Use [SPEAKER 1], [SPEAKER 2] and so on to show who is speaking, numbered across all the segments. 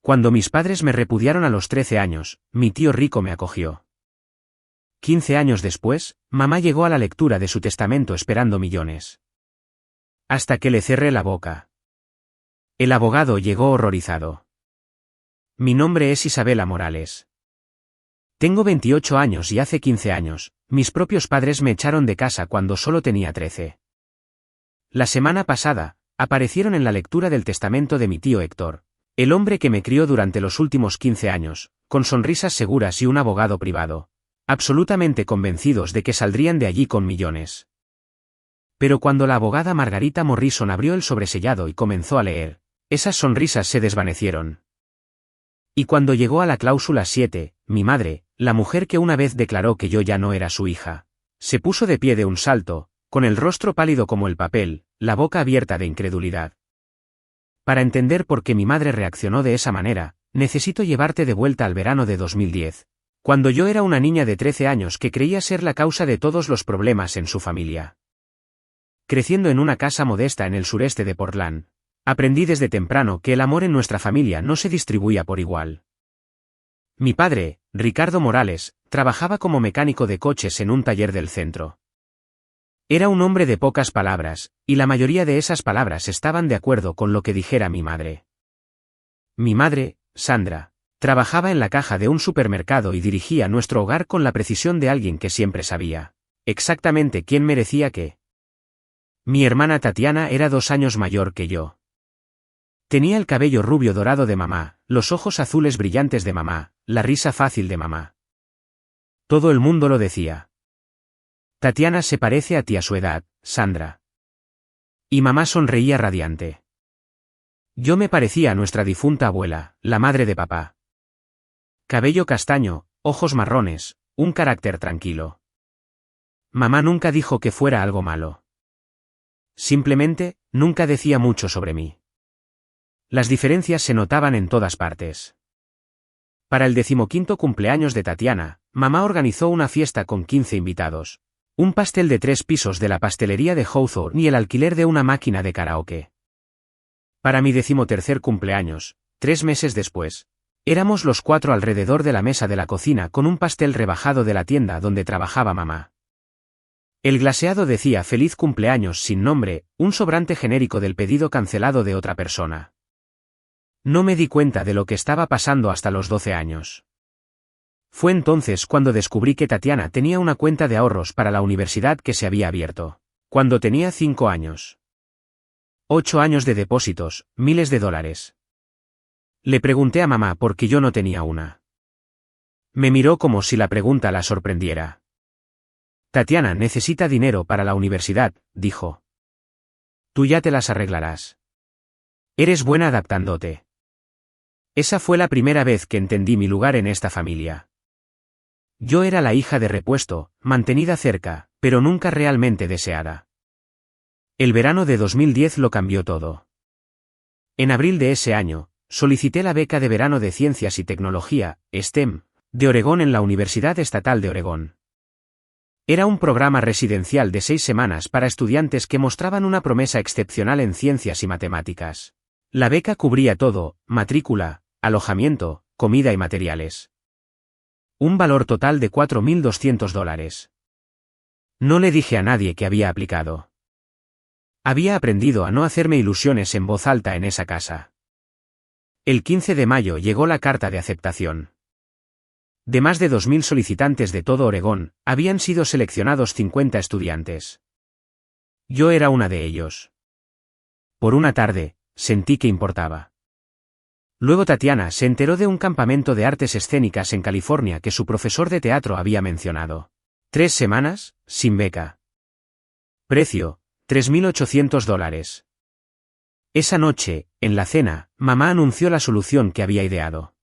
[SPEAKER 1] Cuando mis padres me repudiaron a los 13 años, mi tío rico me acogió. 15 años después, mamá llegó a la lectura de su testamento esperando millones. Hasta que le cerré la boca. El abogado llegó horrorizado. Mi nombre es Isabela Morales. Tengo 28 años y hace 15 años, mis propios padres me echaron de casa cuando solo tenía 13. La semana pasada, aparecieron en la lectura del testamento de mi tío Héctor, el hombre que me crió durante los últimos 15 años, con sonrisas seguras y un abogado privado, absolutamente convencidos de que saldrían de allí con millones. Pero cuando la abogada Margarita Morrison abrió el sobresellado y comenzó a leer, esas sonrisas se desvanecieron. Y cuando llegó a la cláusula 7, mi madre, la mujer que una vez declaró que yo ya no era su hija, se puso de pie de un salto, con el rostro pálido como el papel, la boca abierta de incredulidad. Para entender por qué mi madre reaccionó de esa manera, necesito llevarte de vuelta al verano de 2010, cuando yo era una niña de 13 años que creía ser la causa de todos los problemas en su familia. Creciendo en una casa modesta en el sureste de Portland, aprendí desde temprano que el amor en nuestra familia no se distribuía por igual. Mi padre, Ricardo Morales, trabajaba como mecánico de coches en un taller del centro. Era un hombre de pocas palabras, y la mayoría de esas palabras estaban de acuerdo con lo que dijera mi madre. Mi madre, Sandra, trabajaba en la caja de un supermercado y dirigía nuestro hogar con la precisión de alguien que siempre sabía exactamente quién merecía qué. Mi hermana Tatiana era 2 años mayor que yo. Tenía el cabello rubio dorado de mamá, los ojos azules brillantes de mamá, la risa fácil de mamá. Todo el mundo lo decía. Tatiana se parece a ti a su edad, Sandra. Y mamá sonreía radiante. Yo me parecía a nuestra difunta abuela, la madre de papá. Cabello castaño, ojos marrones, un carácter tranquilo. Mamá nunca dijo que fuera algo malo. Simplemente, nunca decía mucho sobre mí. Las diferencias se notaban en todas partes. Para el 15º cumpleaños de Tatiana, mamá organizó una fiesta con 15 invitados. Un pastel de 3 pisos de la pastelería de Hawthorne y el alquiler de una máquina de karaoke. Para mi 13º cumpleaños, 3 meses después, éramos los 4 alrededor de la mesa de la cocina con un pastel rebajado de la tienda donde trabajaba mamá. El glaseado decía feliz cumpleaños sin nombre, un sobrante genérico del pedido cancelado de otra persona. No me di cuenta de lo que estaba pasando hasta los 12 años. Fue entonces cuando descubrí que Tatiana tenía una cuenta de ahorros para la universidad que se había abierto. Cuando tenía 5 años. 8 años de depósitos, miles de dólares. Le pregunté a mamá por qué yo no tenía una. Me miró como si la pregunta la sorprendiera. Tatiana necesita dinero para la universidad, dijo. Tú ya te las arreglarás. Eres buena adaptándote. Esa fue la primera vez que entendí mi lugar en esta familia. Yo era la hija de repuesto, mantenida cerca, pero nunca realmente deseada. El verano de 2010 lo cambió todo. En abril de ese año, solicité la beca de verano de Ciencias y Tecnología, STEM, de Oregón en la Universidad Estatal de Oregón. Era un programa residencial de 6 semanas para estudiantes que mostraban una promesa excepcional en ciencias y matemáticas. La beca cubría todo, matrícula, alojamiento, comida y materiales. Un valor total de $4.200. No le dije a nadie que había aplicado. Había aprendido a no hacerme ilusiones en voz alta en esa casa. El 15 de mayo llegó la carta de aceptación. De más de 2.000 solicitantes de todo Oregón, habían sido seleccionados 50 estudiantes. Yo era una de ellos. Por una tarde, sentí que importaba. Luego Tatiana se enteró de un campamento de artes escénicas en California que su profesor de teatro había mencionado. 3 semanas, sin beca. Precio, $3.800. Esa noche, en la cena, mamá anunció la solución que había ideado.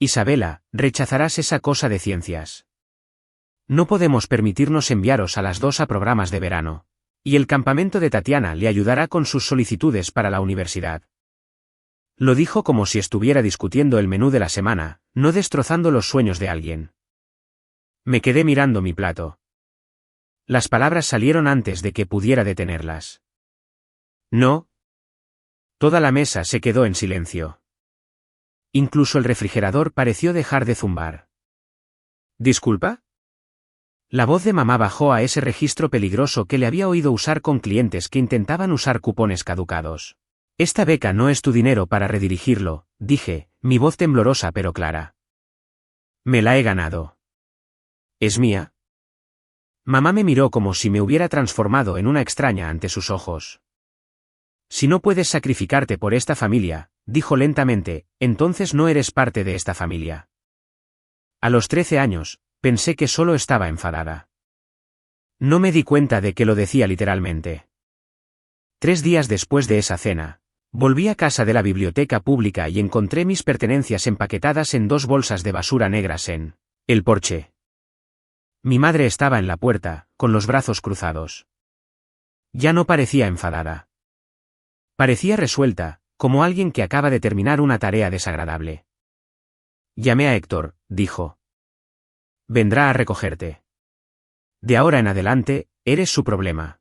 [SPEAKER 1] Isabela, rechazarás esa cosa de ciencias. No podemos permitirnos enviaros a las 2 a programas de verano. Y el campamento de Tatiana le ayudará con sus solicitudes para la universidad. Lo dijo como si estuviera discutiendo el menú de la semana, no destrozando los sueños de alguien. Me quedé mirando mi plato. Las palabras salieron antes de que pudiera detenerlas. No. Toda la mesa se quedó en silencio. Incluso el refrigerador pareció dejar de zumbar. ¿Disculpa? La voz de mamá bajó a ese registro peligroso que le había oído usar con clientes que intentaban usar cupones caducados. Esta beca no es tu dinero para redirigirlo, dije, mi voz temblorosa pero clara. Me la he ganado. ¿Es mía? Mamá me miró como si me hubiera transformado en una extraña ante sus ojos. Si no puedes sacrificarte por esta familia, dijo lentamente, entonces no eres parte de esta familia. A los 13 años, pensé que solo estaba enfadada. No me di cuenta de que lo decía literalmente. 3 días después de esa cena, volví a casa de la biblioteca pública y encontré mis pertenencias empaquetadas en 2 bolsas de basura negras en el porche. Mi madre estaba en la puerta, con los brazos cruzados. Ya no parecía enfadada. Parecía resuelta, como alguien que acaba de terminar una tarea desagradable. Llamé a Héctor, dijo. Vendrá a recogerte. De ahora en adelante, eres su problema.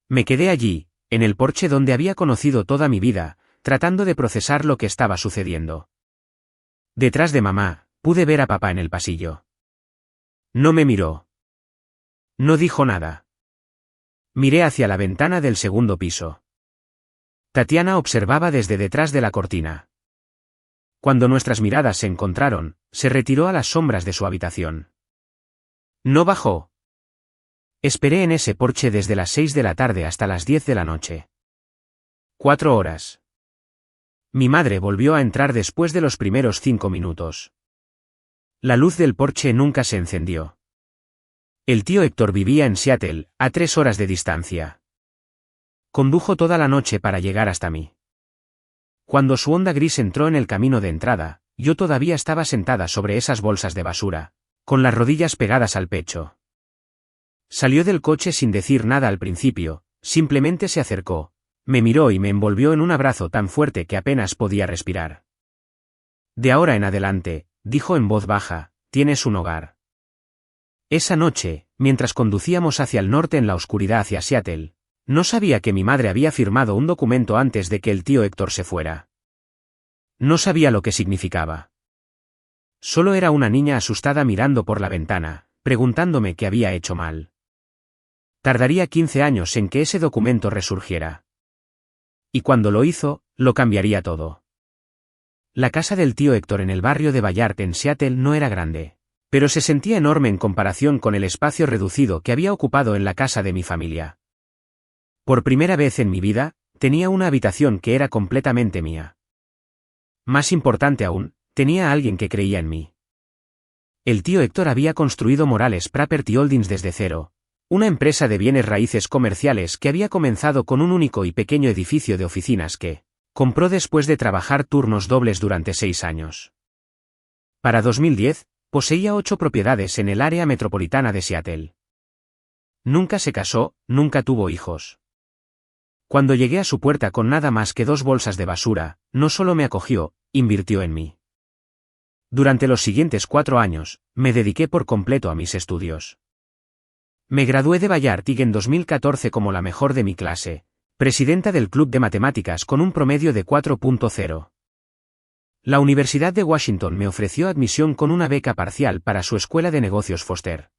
[SPEAKER 1] Me quedé allí, en el porche donde había conocido toda mi vida, tratando de procesar lo que estaba sucediendo. Detrás de mamá, pude ver a papá en el pasillo. No me miró. No dijo nada. Miré hacia la ventana del segundo piso. Tatiana observaba desde detrás de la cortina. Cuando nuestras miradas se encontraron, se retiró a las sombras de su habitación. No bajó. Esperé en ese porche desde las 6 de la tarde hasta las 10 de la noche. 4 horas. Mi madre volvió a entrar después de los primeros 5 minutos. La luz del porche nunca se encendió. El tío Héctor vivía en Seattle, a 3 horas de distancia. Condujo toda la noche para llegar hasta mí. Cuando su Honda gris entró en el camino de entrada, yo todavía estaba sentada sobre esas bolsas de basura, con las rodillas pegadas al pecho. Salió del coche sin decir nada al principio, simplemente se acercó, me miró y me envolvió en un abrazo tan fuerte que apenas podía respirar. De ahora en adelante, dijo en voz baja, tienes un hogar. Esa noche, mientras conducíamos hacia el norte en la oscuridad hacia Seattle, no sabía que mi madre había firmado un documento antes de que el tío Héctor se fuera. No sabía lo que significaba. Solo era una niña asustada mirando por la ventana, preguntándome qué había hecho mal. Tardaría 15 años en que ese documento resurgiera. Y cuando lo hizo, lo cambiaría todo. La casa del tío Héctor en el barrio de Bayard en Seattle no era grande, pero se sentía enorme en comparación con el espacio reducido que había ocupado en la casa de mi familia. Por primera vez en mi vida, tenía una habitación que era completamente mía. Más importante aún, tenía a alguien que creía en mí. El tío Héctor había construido Morales Property Holdings desde cero, una empresa de bienes raíces comerciales que había comenzado con un único y pequeño edificio de oficinas que compró después de trabajar turnos dobles durante 6 años. Para 2010, poseía 8 propiedades en el área metropolitana de Seattle. Nunca se casó, nunca tuvo hijos. Cuando llegué a su puerta con nada más que 2 bolsas de basura, no solo me acogió, invirtió en mí. Durante los siguientes 4 años, me dediqué por completo a mis estudios. Me gradué de Bayard en 2014 como la mejor de mi clase, presidenta del club de matemáticas con un promedio de 4.0. La Universidad de Washington me ofreció admisión con una beca parcial para su escuela de negocios Foster.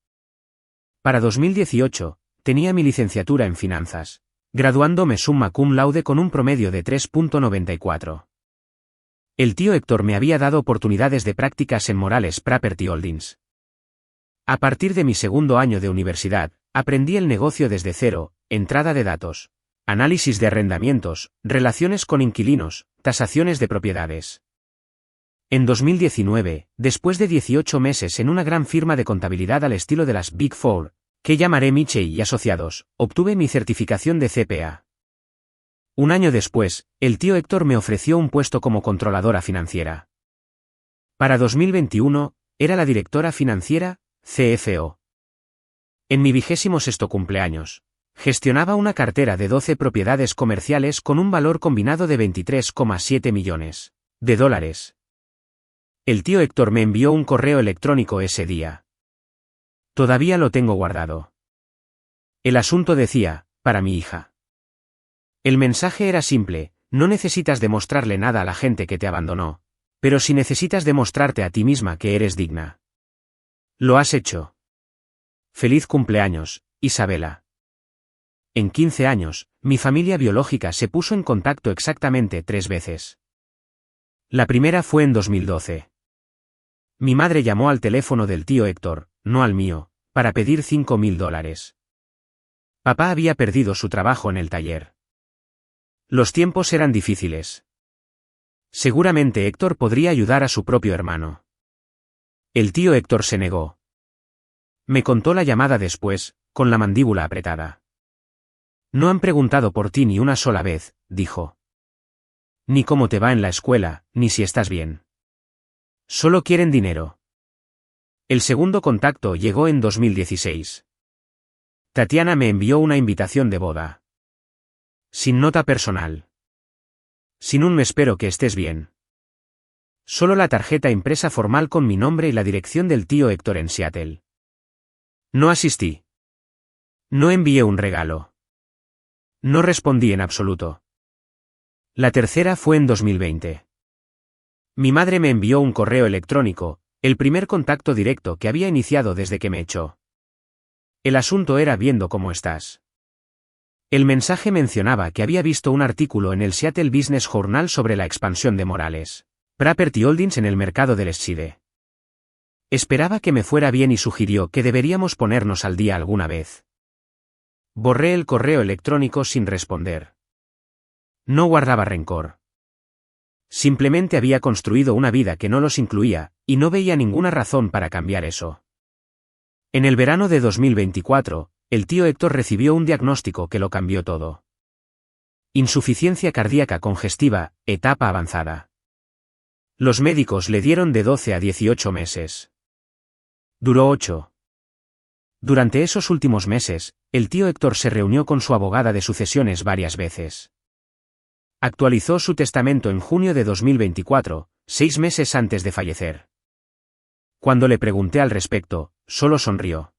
[SPEAKER 1] Para 2018, tenía mi licenciatura en finanzas, graduándome summa cum laude con un promedio de 3.94. El tío Héctor me había dado oportunidades de prácticas en Morales Property Holdings. A partir de mi segundo año de universidad, aprendí el negocio desde cero, entrada de datos, análisis de arrendamientos, relaciones con inquilinos, tasaciones de propiedades. En 2019, después de 18 meses en una gran firma de contabilidad al estilo de las Big Four, que llamaré Michey y Asociados, obtuve mi certificación de CPA. Un año después, el tío Héctor me ofreció un puesto como controladora financiera. Para 2021, era la directora financiera, CFO. En mi 26º cumpleaños, gestionaba una cartera de 12 propiedades comerciales con un valor combinado de $23,7 millones. El tío Héctor me envió un correo electrónico ese día. Todavía lo tengo guardado. El asunto decía, para mi hija. El mensaje era simple, no necesitas demostrarle nada a la gente que te abandonó, Pero si necesitas demostrarte a ti misma que eres digna. Lo has hecho. Feliz cumpleaños, Isabela. En 15 años, mi familia biológica se puso en contacto exactamente 3 veces. La primera fue en 2012. Mi madre llamó al teléfono del tío Héctor, no al mío, para pedir $5.000. Papá había perdido su trabajo en el taller. Los tiempos eran difíciles. Seguramente Héctor podría ayudar a su propio hermano. El tío Héctor se negó. Me contó la llamada después, con la mandíbula apretada. No han preguntado por ti ni una sola vez, dijo. Ni cómo te va en la escuela, ni si estás bien. Solo quieren dinero. El segundo contacto llegó en 2016. Tatiana me envió una invitación de boda. Sin nota personal. Sin un "me espero que estés bien". Solo la tarjeta impresa formal con mi nombre y la dirección del tío Héctor en Seattle. No asistí. No envié un regalo. No respondí en absoluto. La tercera fue en 2020. Mi madre me envió un correo electrónico, el primer contacto directo que había iniciado desde que me echó. El asunto era "viendo cómo estás". El mensaje mencionaba que había visto un artículo en el Seattle Business Journal sobre la expansión de Morales Property Holdings en el mercado del Eastside. Esperaba que me fuera bien y sugirió que deberíamos ponernos al día alguna vez. Borré el correo electrónico sin responder. No guardaba rencor. Simplemente había construido una vida que no los incluía, y no veía ninguna razón para cambiar eso. En el verano de 2024, el tío Héctor recibió un diagnóstico que lo cambió todo. Insuficiencia cardíaca congestiva, etapa avanzada. Los médicos le dieron de 12 a 18 meses. Duró 8. Durante esos últimos meses, el tío Héctor se reunió con su abogada de sucesiones varias veces. Actualizó su testamento en junio de 2024, 6 meses antes de fallecer. Cuando le pregunté al respecto, solo sonrió.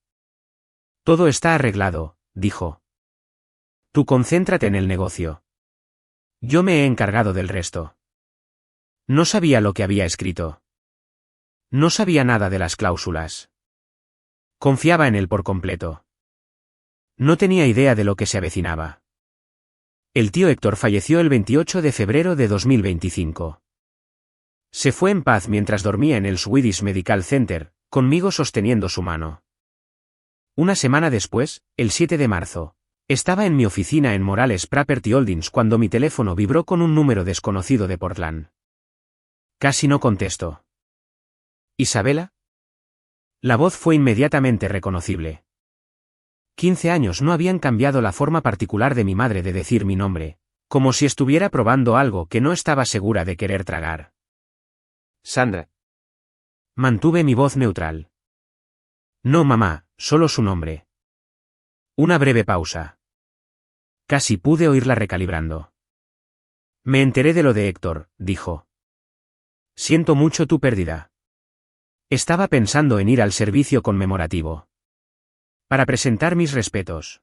[SPEAKER 1] Todo está arreglado, dijo. Tú concéntrate en el negocio. Yo me he encargado del resto. No sabía lo que había escrito. No sabía nada de las cláusulas. Confiaba en él por completo. No tenía idea de lo que se avecinaba. El tío Héctor falleció el 28 de febrero de 2025. Se fue en paz mientras dormía en el Swedish Medical Center, conmigo sosteniendo su mano. Una semana después, el 7 de marzo, estaba en mi oficina en Morales Property Holdings cuando mi teléfono vibró con un número desconocido de Portland. Casi no contestó. ¿Isabela? La voz fue inmediatamente reconocible. 15 años no habían cambiado la forma particular de mi madre de decir mi nombre, como si estuviera probando algo que no estaba segura de querer tragar. Sandra. Mantuve mi voz neutral. No, mamá, solo su nombre. Una breve pausa. Casi pude oírla recalibrando. Me enteré de lo de Héctor, dijo. Siento mucho tu pérdida. Estaba pensando en ir al servicio conmemorativo. Para presentar mis respetos.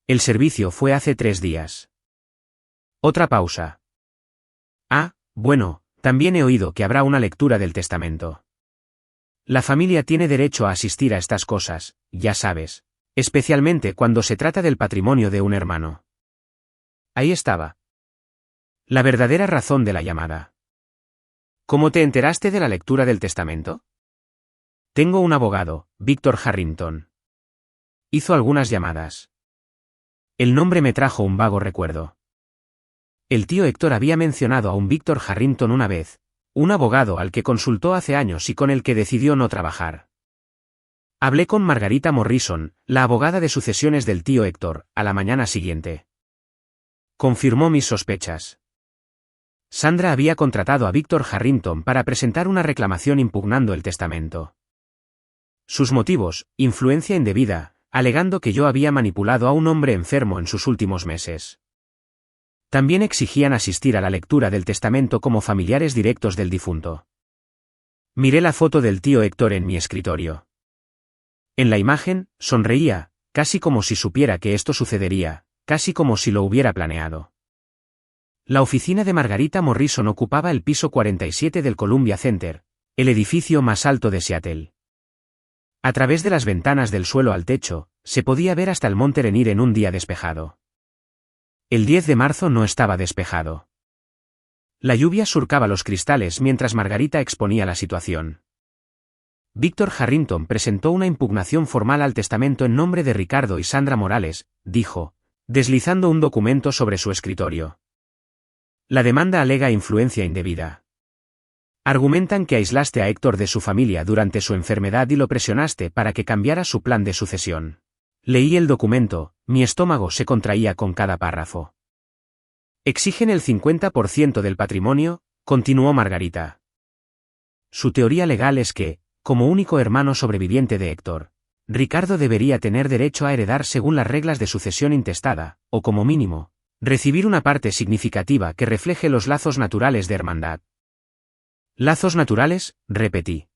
[SPEAKER 1] El servicio fue hace 3 días. Otra pausa. Ah, bueno, también he oído que habrá una lectura del testamento. La familia tiene derecho a asistir a estas cosas, ya sabes, especialmente cuando se trata del patrimonio de un hermano. Ahí estaba. La verdadera razón de la llamada. ¿Cómo te enteraste de la lectura del testamento? Tengo un abogado, Víctor Harrington. Hizo algunas llamadas. El nombre me trajo un vago recuerdo. El tío Héctor había mencionado a un Víctor Harrington una vez, un abogado al que consultó hace años y con el que decidió no trabajar. Hablé con Margarita Morrison, la abogada de sucesiones del tío Héctor, a la mañana siguiente. Confirmó mis sospechas. Sandra había contratado a Víctor Harrington para presentar una reclamación impugnando el testamento. Sus motivos, influencia indebida, alegando que yo había manipulado a un hombre enfermo en sus últimos meses. También exigían asistir a la lectura del testamento como familiares directos del difunto. Miré la foto del tío Héctor en mi escritorio. En la imagen, sonreía, casi como si supiera que esto sucedería, casi como si lo hubiera planeado. La oficina de Margarita Morrison ocupaba el piso 47 del Columbia Center, el edificio más alto de Seattle. A través de las ventanas del suelo al techo, se podía ver hasta el monte Rainier en un día despejado. El 10 de marzo no estaba despejado. La lluvia surcaba los cristales mientras Margarita exponía la situación. Víctor Harrington presentó una impugnación formal al testamento en nombre de Ricardo y Sandra Morales, dijo, deslizando un documento sobre su escritorio. La demanda alega influencia indebida. Argumentan que aislaste a Héctor de su familia durante su enfermedad y lo presionaste para que cambiara su plan de sucesión. Leí el documento, mi estómago se contraía con cada párrafo. Exigen el 50% del patrimonio, continuó Margarita. Su teoría legal es que, como único hermano sobreviviente de Héctor, Ricardo debería tener derecho a heredar según las reglas de sucesión intestada, o como mínimo, recibir una parte significativa que refleje los lazos naturales de hermandad. ¿Lazos naturales?, repetí.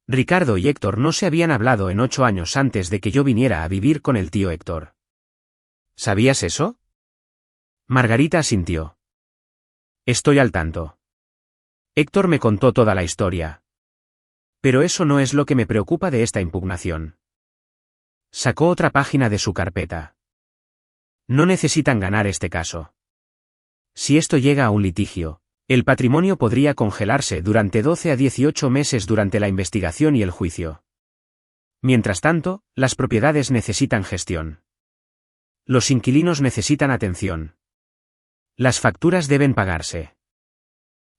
[SPEAKER 1] Ricardo y Héctor no se habían hablado en 8 años antes de que yo viniera a vivir con el tío Héctor. ¿Sabías eso? Margarita asintió. Estoy al tanto. Héctor me contó toda la historia. Pero eso no es lo que me preocupa de esta impugnación. Sacó otra página de su carpeta. No necesitan ganar este caso. Si esto llega a un litigio, el patrimonio podría congelarse durante 12 a 18 meses durante la investigación y el juicio. Mientras tanto, las propiedades necesitan gestión. Los inquilinos necesitan atención. Las facturas deben pagarse.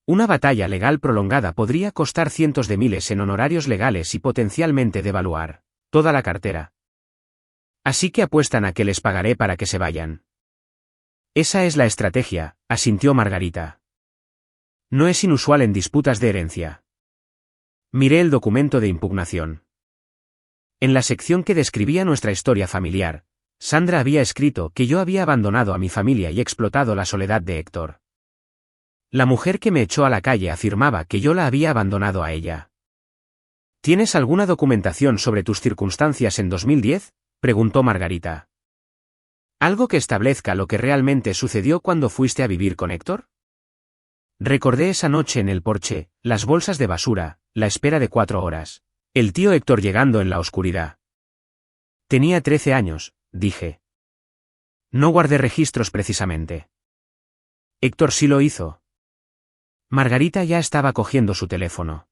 [SPEAKER 1] Una batalla legal prolongada podría costar cientos de miles en honorarios legales y potencialmente devaluar toda la cartera. Así que apuestan a que les pagaré para que se vayan. Esa es la estrategia, asintió Margarita. No es inusual en disputas de herencia. Miré el documento de impugnación. En la sección que describía nuestra historia familiar, Sandra había escrito que yo había abandonado a mi familia y explotado la soledad de Héctor. La mujer que me echó a la calle afirmaba que yo la había abandonado a ella. ¿Tienes alguna documentación sobre tus circunstancias en 2010? Preguntó Margarita. ¿Algo que establezca lo que realmente sucedió cuando fuiste a vivir con Héctor? Recordé esa noche en el porche, las bolsas de basura, la espera de 4 horas. El tío Héctor llegando en la oscuridad. Tenía 13 años, dije. No guardé registros precisamente. Héctor sí lo hizo. Margarita ya estaba cogiendo su teléfono.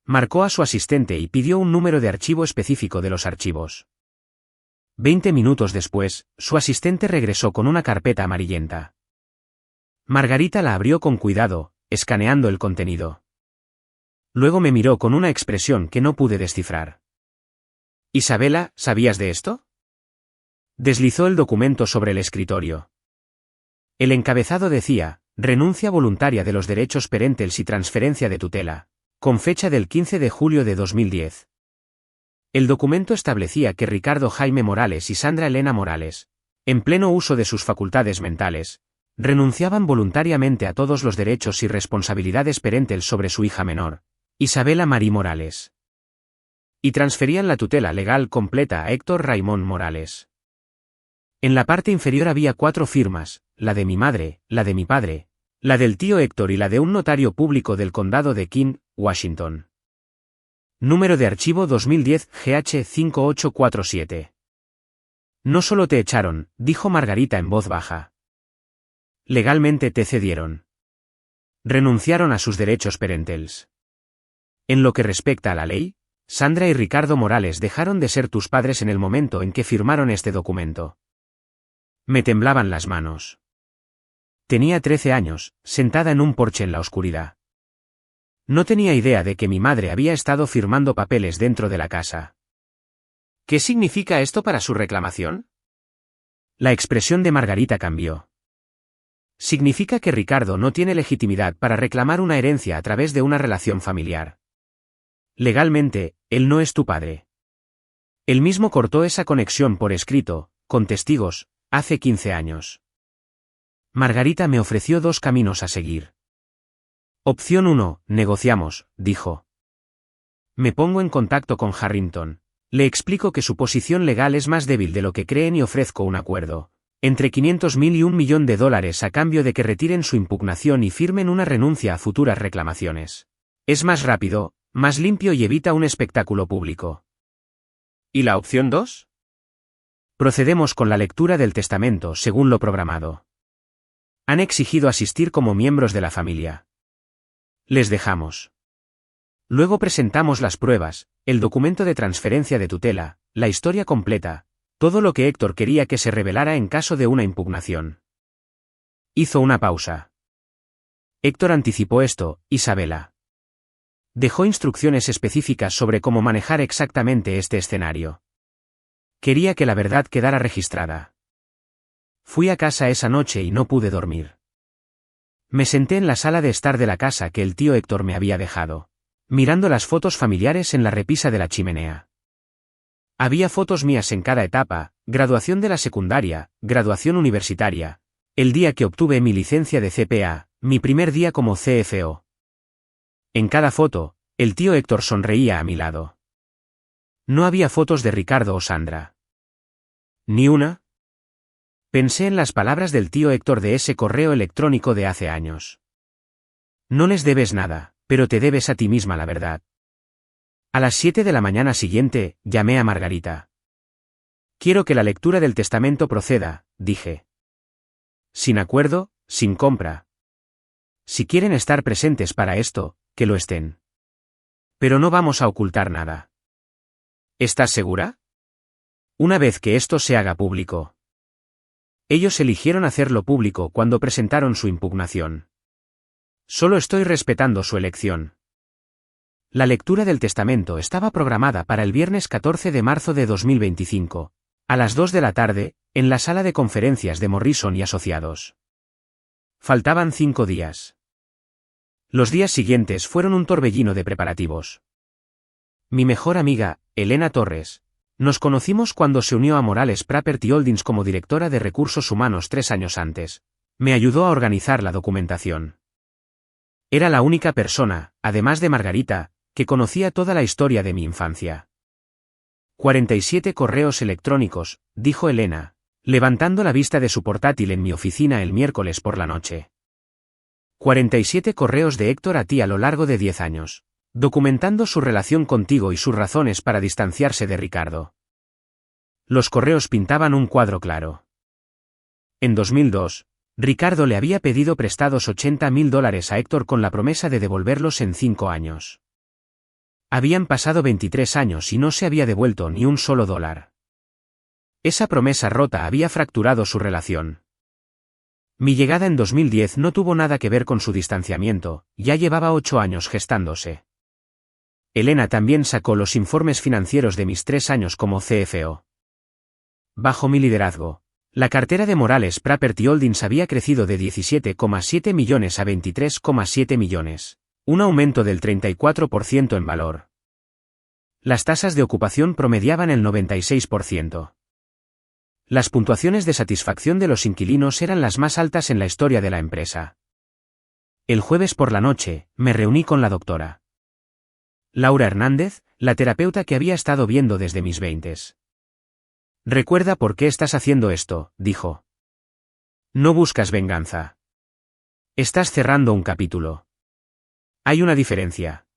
[SPEAKER 1] Marcó a su asistente y pidió un número de archivo específico de los archivos. 20 minutos después, su asistente regresó con una carpeta amarillenta. Margarita la abrió con cuidado, escaneando el contenido. Luego me miró con una expresión que no pude descifrar. Isabela, ¿sabías de esto? Deslizó el documento sobre el escritorio. El encabezado decía, renuncia voluntaria de los derechos parentales y transferencia de tutela, con fecha del 15 de julio de 2010. El documento establecía que Ricardo Jaime Morales y Sandra Elena Morales, en pleno uso de sus facultades mentales, renunciaban voluntariamente a todos los derechos y responsabilidades parentales sobre su hija menor, Isabela Marie Morales. Y transferían la tutela legal completa a Héctor Raymond Morales. En la parte inferior había 4 firmas, la de mi madre, la de mi padre, la del tío Héctor y la de un notario público del condado de King, Washington. Número de archivo 2010 GH 5847. No solo te echaron, dijo Margarita en voz baja. Legalmente te cedieron. Renunciaron a sus derechos parentales. En lo que respecta a la ley, Sandra y Ricardo Morales dejaron de ser tus padres en el momento en que firmaron este documento. Me temblaban las manos. Tenía 13 años, sentada en un porche en la oscuridad. No tenía idea de que mi madre había estado firmando papeles dentro de la casa. ¿Qué significa esto para su reclamación? La expresión de Margarita cambió. Significa que Ricardo no tiene legitimidad para reclamar una herencia a través de una relación familiar. Legalmente, él no es tu padre. Él mismo cortó esa conexión por escrito, con testigos, hace 15 años. Margarita me ofreció 2 caminos a seguir. Opción 1, negociamos, dijo. Me pongo en contacto con Harrington. Le explico que su posición legal es más débil de lo que creen y ofrezco un acuerdo. Entre 500.000 y $1.000.000 a cambio de que retiren su impugnación y firmen una renuncia a futuras reclamaciones. Es más rápido, más limpio y evita un espectáculo público.
[SPEAKER 2] ¿Y la opción 2?
[SPEAKER 1] Procedemos con la lectura del testamento según lo programado. Han exigido asistir como miembros de la familia. Les dejamos. Luego presentamos las pruebas, el documento de transferencia de tutela, la historia completa, todo lo que Héctor quería que se revelara en caso de una impugnación. Hizo una pausa. Héctor anticipó esto, Isabela. Dejó instrucciones específicas sobre cómo manejar exactamente este escenario. Quería que la verdad quedara registrada. Fui a casa esa noche y no pude dormir. Me senté en la sala de estar de la casa que el tío Héctor me había dejado, mirando las fotos familiares en la repisa de la chimenea. Había fotos mías en cada etapa, graduación de la secundaria, graduación universitaria, el día que obtuve mi licencia de CPA, mi primer día como CFO. En cada foto, el tío Héctor sonreía a mi lado. No había fotos de Ricardo o Sandra. ¿Ni una? Pensé en las palabras del tío Héctor de ese correo electrónico de hace años. No les debes nada, pero te debes a ti misma la verdad. A las 7 de la mañana siguiente, llamé a Margarita. Quiero que la lectura del testamento proceda, dije. Sin acuerdo, sin compra. Si quieren estar presentes para esto, que lo estén. Pero no vamos a ocultar nada. ¿Estás segura? Una vez que esto se haga público. Ellos eligieron hacerlo público cuando presentaron su impugnación. Solo estoy respetando su elección. La lectura del testamento estaba programada para el viernes 14 de marzo de 2025, a las 2 de la tarde, en la sala de conferencias de Morrison y Asociados. Faltaban 5 días. Los días siguientes fueron un torbellino de preparativos. Mi mejor amiga, Elena Torres, nos conocimos cuando se unió a Morales Property Holdings como directora de recursos humanos 3 años antes. Me ayudó a organizar la documentación. Era la única persona, además de Margarita, que conocía toda la historia de mi infancia. 47 correos electrónicos, dijo Elena, levantando la vista de su portátil en mi oficina el miércoles por la noche. 47 correos de Héctor a ti a lo largo de 10 años. Documentando su relación contigo y sus razones para distanciarse de Ricardo. Los correos pintaban un cuadro claro. En 2002, Ricardo le había pedido prestados $80.000 a Héctor con la promesa de devolverlos en 5 años. Habían pasado 23 años y no se había devuelto ni un solo dólar. Esa promesa rota había fracturado su relación. Mi llegada en 2010 no tuvo nada que ver con su distanciamiento, ya llevaba 8 años gestándose. Elena también sacó los informes financieros de mis 3 años como CFO. Bajo mi liderazgo, la cartera de Morales Property Holdings había crecido de 17,7 millones a 23,7 millones, un aumento del 34% en valor. Las tasas de ocupación promediaban el 96%. Las puntuaciones de satisfacción de los inquilinos eran las más altas en la historia de la empresa. El jueves por la noche, me reuní con la doctora Laura Hernández, la terapeuta que había estado viendo desde mis 20s. Recuerda por qué estás haciendo esto, dijo. No buscas venganza. Estás cerrando un capítulo. Hay una diferencia.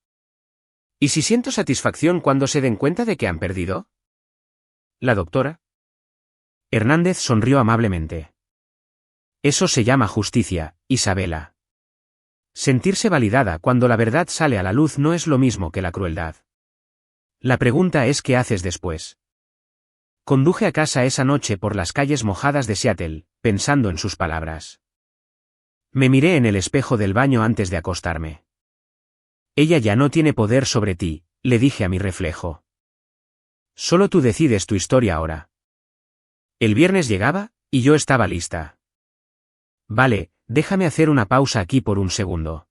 [SPEAKER 1] ¿Y si siento satisfacción cuando se den cuenta de que han perdido? La doctora Hernández sonrió amablemente. Eso se llama justicia, Isabela. Sentirse validada cuando la verdad sale a la luz no es lo mismo que la crueldad. La pregunta es ¿qué haces después? Conduje a casa esa noche por las calles mojadas de Seattle, pensando en sus palabras. Me miré en el espejo del baño antes de acostarme. Ella ya no tiene poder sobre ti, le dije a mi reflejo. Solo tú decides tu historia ahora. El viernes llegaba, y yo estaba lista. Vale, déjame hacer una pausa aquí por un segundo.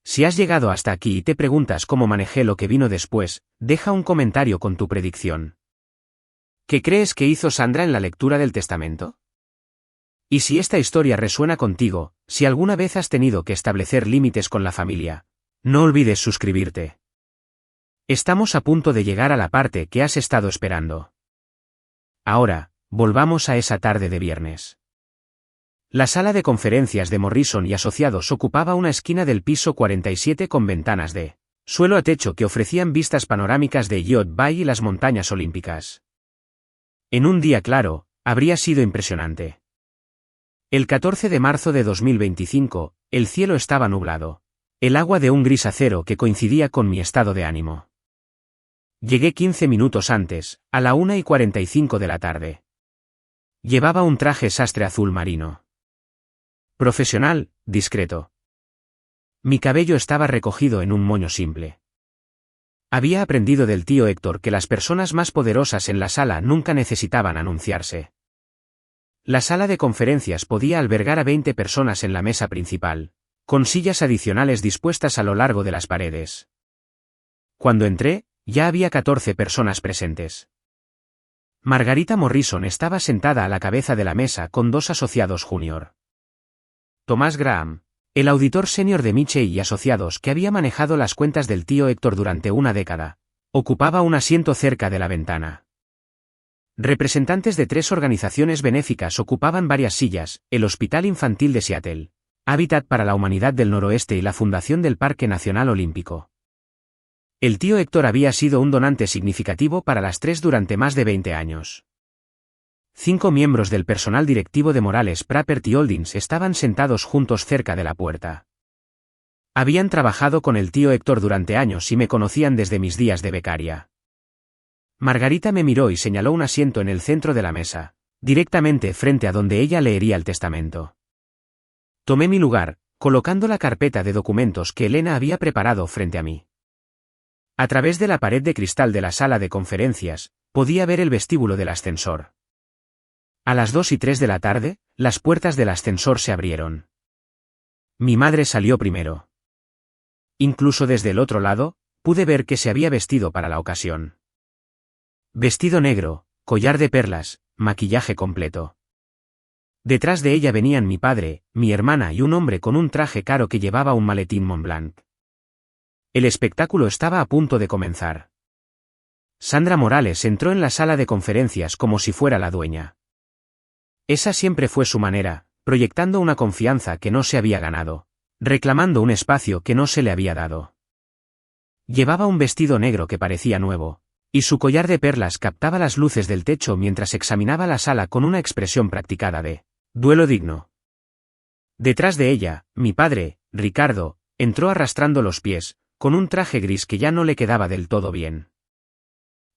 [SPEAKER 1] Si has llegado hasta aquí y te preguntas cómo manejé lo que vino después, deja un comentario con tu predicción. ¿Qué crees que hizo Sandra en la lectura del testamento? Y si esta historia resuena contigo, si alguna vez has tenido que establecer límites con la familia, no olvides suscribirte. Estamos a punto de llegar a la parte que has estado esperando. Ahora, volvamos a esa tarde de viernes. La sala de conferencias de Morrison y Asociados ocupaba una esquina del piso 47 con ventanas de suelo a techo que ofrecían vistas panorámicas de Yacht Bay y las montañas olímpicas. En un día claro, habría sido impresionante. El 14 de marzo de 2025, el cielo estaba nublado. El agua de un gris acero que coincidía con mi estado de ánimo. Llegué 15 minutos antes, a la 1:45 de la tarde. Llevaba un traje sastre azul marino. Profesional, discreto. Mi cabello estaba recogido en un moño simple. Había aprendido del tío Héctor que las personas más poderosas en la sala nunca necesitaban anunciarse. La sala de conferencias podía albergar a 20 personas en la mesa principal, con sillas adicionales dispuestas a lo largo de las paredes. Cuando entré, ya había 14 personas presentes. Margarita Morrison estaba sentada a la cabeza de la mesa con 2 asociados junior. Thomas Graham, el auditor senior de Mitchell y Asociados que había manejado las cuentas del tío Héctor durante una década, ocupaba un asiento cerca de la ventana. Representantes de 3 organizaciones benéficas ocupaban varias sillas, el Hospital Infantil de Seattle, Hábitat para la Humanidad del Noroeste y la Fundación del Parque Nacional Olímpico. El tío Héctor había sido un donante significativo para las 3 durante más de 20 años. 5 miembros del personal directivo de Morales Property Holdings estaban sentados juntos cerca de la puerta. Habían trabajado con el tío Héctor durante años y me conocían desde mis días de becaria. Margarita me miró y señaló un asiento en el centro de la mesa, directamente frente a donde ella leería el testamento. Tomé mi lugar, colocando la carpeta de documentos que Elena había preparado frente a mí. A través de la pared de cristal de la sala de conferencias, podía ver el vestíbulo del ascensor. A las 2:03 de la tarde, las puertas del ascensor se abrieron. Mi madre salió primero. Incluso desde el otro lado, pude ver que se había vestido para la ocasión. Vestido negro, collar de perlas, maquillaje completo. Detrás de ella venían mi padre, mi hermana y un hombre con un traje caro que llevaba un maletín Montblanc. El espectáculo estaba a punto de comenzar. Sandra Morales entró en la sala de conferencias como si fuera la dueña. Esa siempre fue su manera, proyectando una confianza que no se había ganado, reclamando un espacio que no se le había dado. Llevaba un vestido negro que parecía nuevo, y su collar de perlas captaba las luces del techo mientras examinaba la sala con una expresión practicada de duelo digno. Detrás de ella, mi padre, Ricardo, entró arrastrando los pies, con un traje gris que ya no le quedaba del todo bien.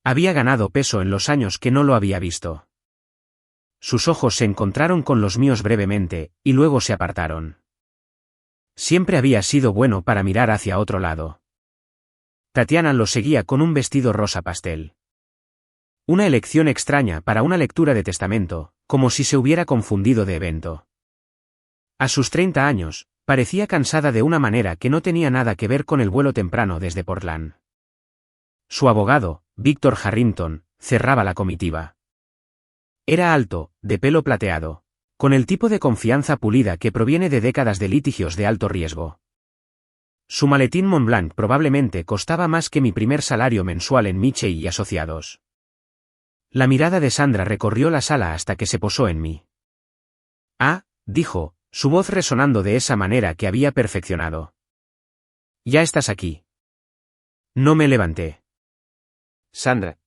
[SPEAKER 1] Había ganado peso en los años que no lo había visto. Sus ojos se encontraron con los míos brevemente, y luego se apartaron. Siempre había sido bueno para mirar hacia otro lado. Tatiana lo seguía con un vestido rosa pastel. Una elección extraña para una lectura de testamento, como si se hubiera confundido de evento. A sus 30 años, parecía cansada de una manera que no tenía nada que ver con el vuelo temprano desde Portland. Su abogado, Víctor Harrington, cerraba la comitiva. Era alto, de pelo plateado, con el tipo de confianza pulida que proviene de décadas de litigios de alto riesgo. Su maletín Montblanc probablemente costaba más que mi primer salario mensual en Mitchell y Asociados. La mirada de Sandra recorrió la sala hasta que se posó en mí. Ah, dijo, su voz resonando de esa manera que había perfeccionado. Ya estás aquí. No me levanté.
[SPEAKER 2] Sandra.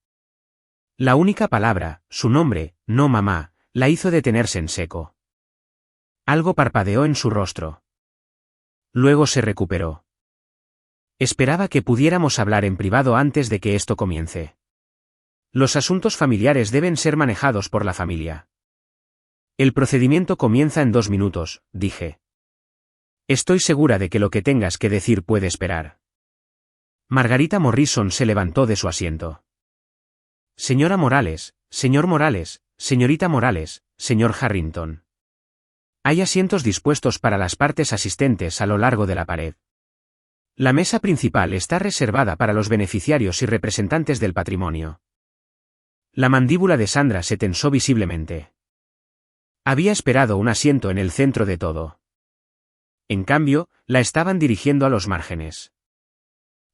[SPEAKER 1] La única palabra, su nombre, no mamá, la hizo detenerse en seco. Algo parpadeó en su rostro. Luego se recuperó. Esperaba que pudiéramos hablar en privado antes de que esto comience. Los asuntos familiares deben ser manejados por la familia. El procedimiento comienza en 2 minutos, dije. Estoy segura de que lo que tengas que decir puede esperar. Margarita Morrison se levantó de su asiento. Señora Morales, señor Morales, señorita Morales, señor Harrington. Hay asientos dispuestos para las partes asistentes a lo largo de la pared. La mesa principal está reservada para los beneficiarios y representantes del patrimonio. La mandíbula de Sandra se tensó visiblemente. Había esperado un asiento en el centro de todo. En cambio, la estaban dirigiendo a los márgenes.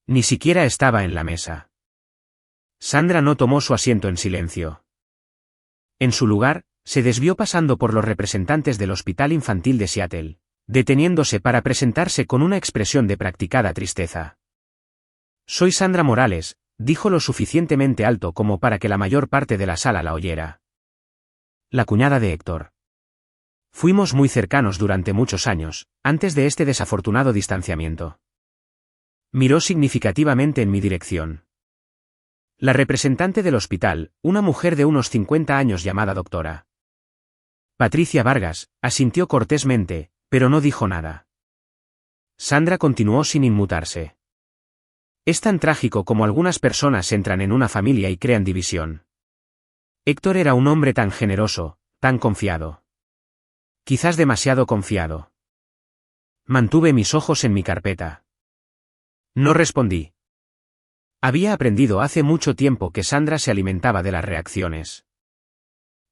[SPEAKER 1] Ni siquiera estaba en la mesa. Sandra no tomó su asiento en silencio. En su lugar, se desvió pasando por los representantes del Hospital Infantil de Seattle, deteniéndose para presentarse con una expresión de practicada tristeza. «Soy Sandra Morales», dijo lo suficientemente alto como para que la mayor parte de la sala la oyera. La cuñada de Héctor. Fuimos muy cercanos durante muchos años, antes de este desafortunado distanciamiento. Miró significativamente en mi dirección. La representante del hospital, una mujer de unos 50 años llamada doctora Patricia Vargas, asintió cortésmente, pero no dijo nada. Sandra continuó sin inmutarse. Es tan trágico como algunas personas entran en una familia y crean división. Héctor era un hombre tan generoso, tan confiado. Quizás demasiado confiado. Mantuve mis ojos en mi carpeta. No respondí. Había aprendido hace mucho tiempo que Sandra se alimentaba de las reacciones.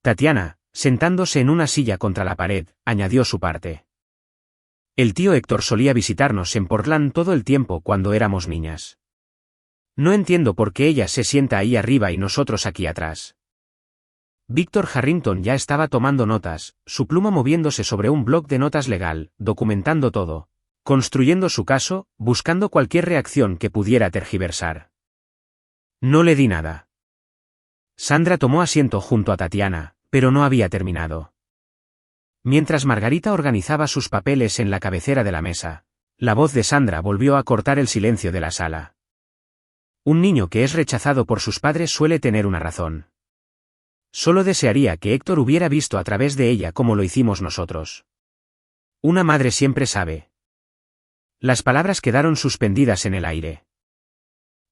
[SPEAKER 1] Tatiana, sentándose en una silla contra la pared, añadió su parte. El tío Héctor solía visitarnos en Portland todo el tiempo cuando éramos niñas. No entiendo por qué ella se sienta ahí arriba y nosotros aquí atrás. Víctor Harrington ya estaba tomando notas, su pluma moviéndose sobre un bloc de notas legal, documentando todo, construyendo su caso, buscando cualquier reacción que pudiera tergiversar. No le di nada. Sandra tomó asiento junto a Tatiana, pero no había terminado. Mientras Margarita organizaba sus papeles en la cabecera de la mesa, la voz de Sandra volvió a cortar el silencio de la sala. Un niño que es rechazado por sus padres suele tener una razón. Solo desearía que Héctor hubiera visto a través de ella como lo hicimos nosotros. Una madre siempre sabe. Las palabras quedaron suspendidas en el aire.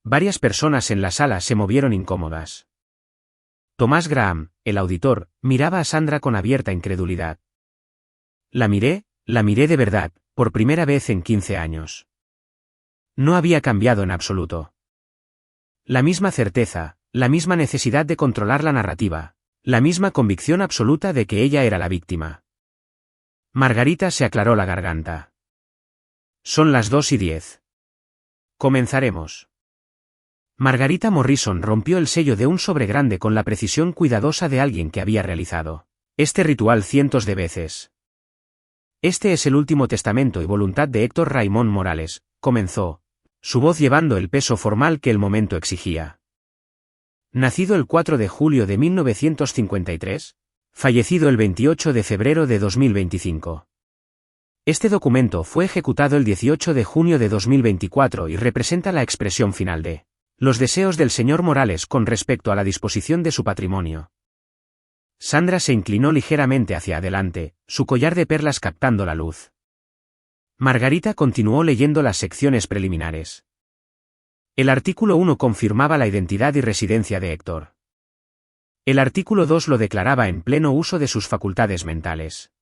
[SPEAKER 1] Varias personas en la sala se movieron incómodas. Tomás Graham, el auditor, miraba a Sandra con abierta incredulidad. La miré de verdad, por primera vez en 15 años. No había cambiado en absoluto. La misma certeza, la misma necesidad de controlar la narrativa, la misma convicción absoluta de que ella era la víctima. Margarita se aclaró la garganta. Son las 2:10. Comenzaremos. Margarita Morrison rompió el sello de un sobre grande con la precisión cuidadosa de alguien que había realizado este ritual cientos de veces. Este es el último testamento y voluntad de Héctor Raimón Morales, comenzó, su voz llevando el peso formal que el momento exigía. Nacido el 4 de julio de 1953, fallecido el 28 de febrero de 2025. Este documento fue ejecutado el 18 de junio de 2024 y representa la expresión final de los deseos del señor Morales con respecto a la disposición de su patrimonio. Sandra se inclinó ligeramente hacia adelante, su collar de perlas captando la luz. Margarita continuó leyendo las secciones preliminares. El artículo 1 confirmaba la identidad y residencia de Héctor. El artículo 2 lo declaraba en pleno uso de sus facultades mentales.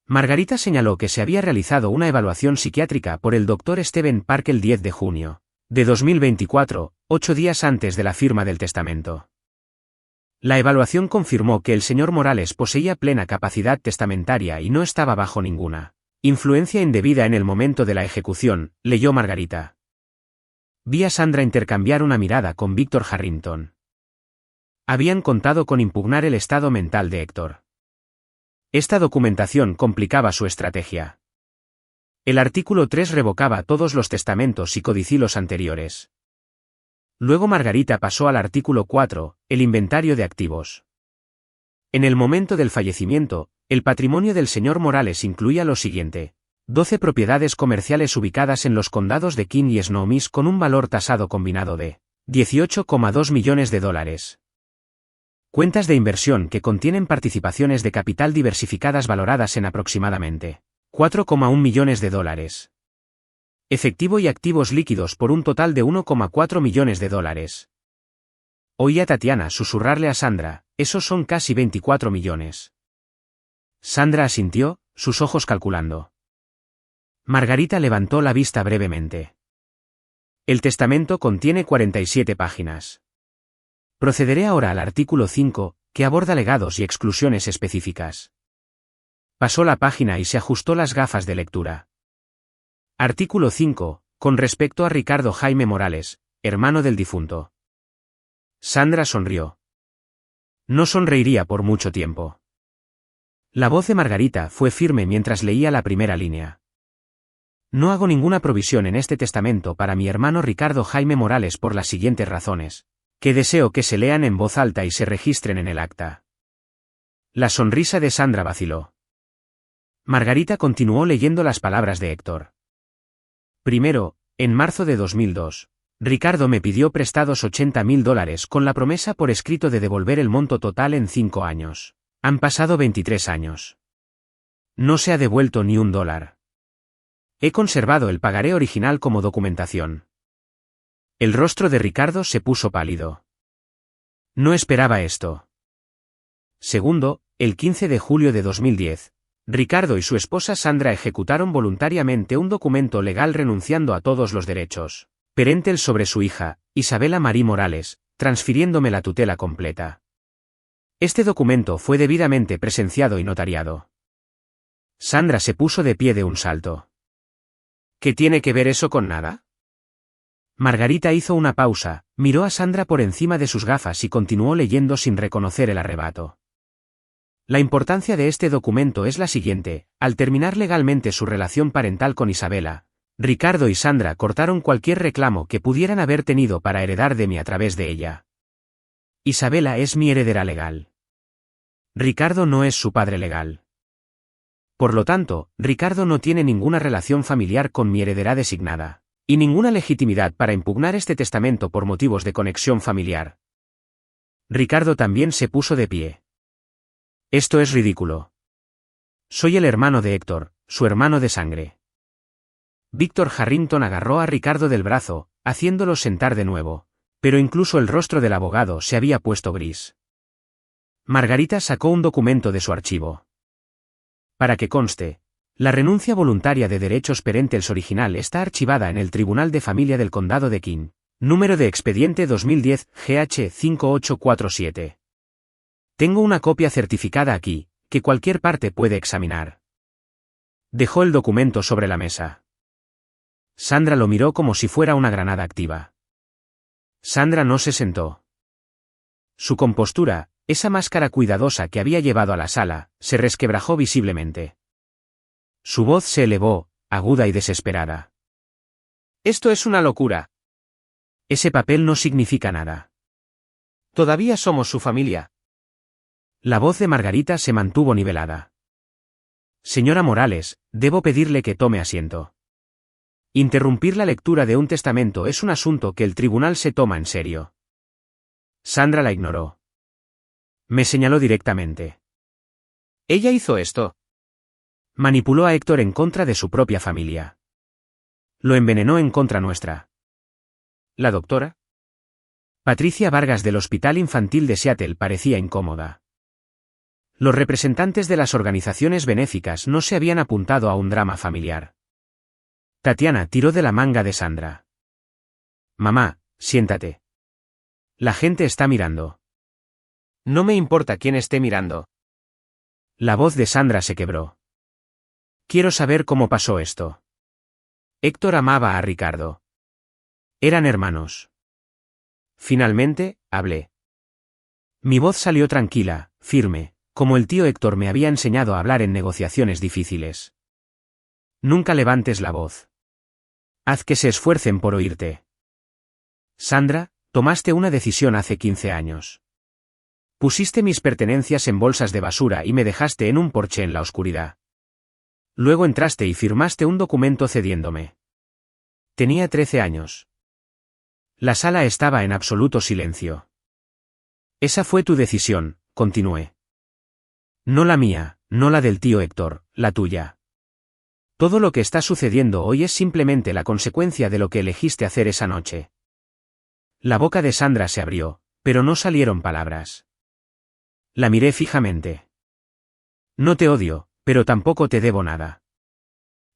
[SPEAKER 1] Margarita señaló que se había realizado una evaluación psiquiátrica por el Dr. Stephen Park el 10 de junio de 2024, 8 días antes de la firma del testamento. La evaluación confirmó que el señor Morales poseía plena capacidad testamentaria y no estaba bajo ninguna influencia indebida en el momento de la ejecución, leyó Margarita. Vi a Sandra intercambiar una mirada con Víctor Harrington. Habían contado con impugnar el estado mental de Héctor. Esta documentación complicaba su estrategia. El artículo 3 revocaba todos los testamentos y codicilos anteriores. Luego Margarita pasó al artículo 4, el inventario de activos. En el momento del fallecimiento, el patrimonio del señor Morales incluía lo siguiente: 12 propiedades comerciales ubicadas en los condados de King y Snohomish con un valor tasado combinado de $18,2 millones. Cuentas de inversión que contienen participaciones de capital diversificadas valoradas en aproximadamente $4,1 millones. Efectivo y activos líquidos por un total de $1,4 millones. Oí a Tatiana susurrarle a Sandra, esos son casi 24 millones. Sandra asintió, sus ojos calculando. Margarita levantó la vista brevemente. El testamento contiene 47 páginas. Procederé ahora al artículo 5, que aborda legados y exclusiones específicas. Pasó la página y se ajustó las gafas de lectura. Artículo 5, con respecto a Ricardo Jaime Morales, hermano del difunto. Sandra sonrió. No sonreiría por mucho tiempo. La voz de Margarita fue firme mientras leía la primera línea. No hago ninguna provisión en este testamento para mi hermano Ricardo Jaime Morales por las siguientes razones, que deseo que se lean en voz alta y se registren en el acta. La sonrisa de Sandra vaciló. Margarita continuó leyendo las palabras de Héctor. Primero, en marzo de 2002, Ricardo me pidió prestados $80.000 con la promesa por escrito de devolver el monto total en 5 años. Han pasado 23 años. No se ha devuelto ni $1. He conservado el pagaré original como documentación. El rostro de Ricardo se puso pálido. No esperaba esto. Segundo, el 15 de julio de 2010, Ricardo y su esposa Sandra ejecutaron voluntariamente un documento legal renunciando a todos los derechos perentes sobre su hija, Isabela Marí Morales, transfiriéndome la tutela completa. Este documento fue debidamente presenciado y notariado. Sandra se puso de pie de un salto. ¿Qué tiene que ver eso con nada? Margarita hizo una pausa, miró a Sandra por encima de sus gafas y continuó leyendo sin reconocer el arrebato. La importancia de este documento es la siguiente: al terminar legalmente su relación parental con Isabela, Ricardo y Sandra cortaron cualquier reclamo que pudieran haber tenido para heredar de mí a través de ella. Isabela es mi heredera legal. Ricardo no es su padre legal. Por lo tanto, Ricardo no tiene ninguna relación familiar con mi heredera designada, y ninguna legitimidad para impugnar este testamento por motivos de conexión familiar. Ricardo también se puso de pie. Esto es ridículo. Soy el hermano de Héctor, su hermano de sangre. Víctor Harrington agarró a Ricardo del brazo, haciéndolo sentar de nuevo, pero incluso el rostro del abogado se había puesto gris. Margarita sacó un documento de su archivo. Para que conste, la renuncia voluntaria de derechos perentes original está archivada en el Tribunal de Familia del Condado de King. Número de expediente 2010 GH 5847. Tengo una copia certificada aquí, que cualquier parte puede examinar. Dejó el documento sobre la mesa. Sandra lo miró como si fuera una granada activa. Sandra no se sentó. Su compostura, esa máscara cuidadosa que había llevado a la sala, se resquebrajó visiblemente. Su voz se elevó, aguda y desesperada. Esto es una locura. Ese papel no significa nada. Todavía somos su familia. La voz de Margarita se mantuvo nivelada. Señora Morales, debo pedirle que tome asiento. Interrumpir la lectura de un testamento es un asunto que el tribunal se toma en serio. Sandra la ignoró. Me señaló directamente. Ella hizo esto. Manipuló a Héctor en contra de su propia familia. Lo envenenó en contra nuestra. ¿La doctora? Patricia Vargas del Hospital Infantil de Seattle parecía incómoda. Los representantes de las organizaciones benéficas no se habían apuntado a un drama familiar. Tatiana tiró de la manga de Sandra. Mamá, siéntate. La gente está mirando. No me importa quién esté mirando. La voz de Sandra se quebró. Quiero saber cómo pasó esto. Héctor amaba a Ricardo. Eran hermanos. Finalmente, hablé. Mi voz salió tranquila, firme, como el tío Héctor me había enseñado a hablar en negociaciones difíciles. Nunca levantes la voz. Haz que se esfuercen por oírte. Sandra, tomaste una decisión hace 15 años. Pusiste mis pertenencias en bolsas de basura y me dejaste en un porche en la oscuridad. Luego entraste y firmaste un documento cediéndome. Tenía 13 años. La sala estaba en absoluto silencio. Esa fue tu decisión, continué. No la mía, no la del tío Héctor, la tuya. Todo lo que está sucediendo hoy es simplemente la consecuencia de lo que elegiste hacer esa noche. La boca de Sandra se abrió, pero no salieron palabras. La miré fijamente. No te odio, pero tampoco te debo nada.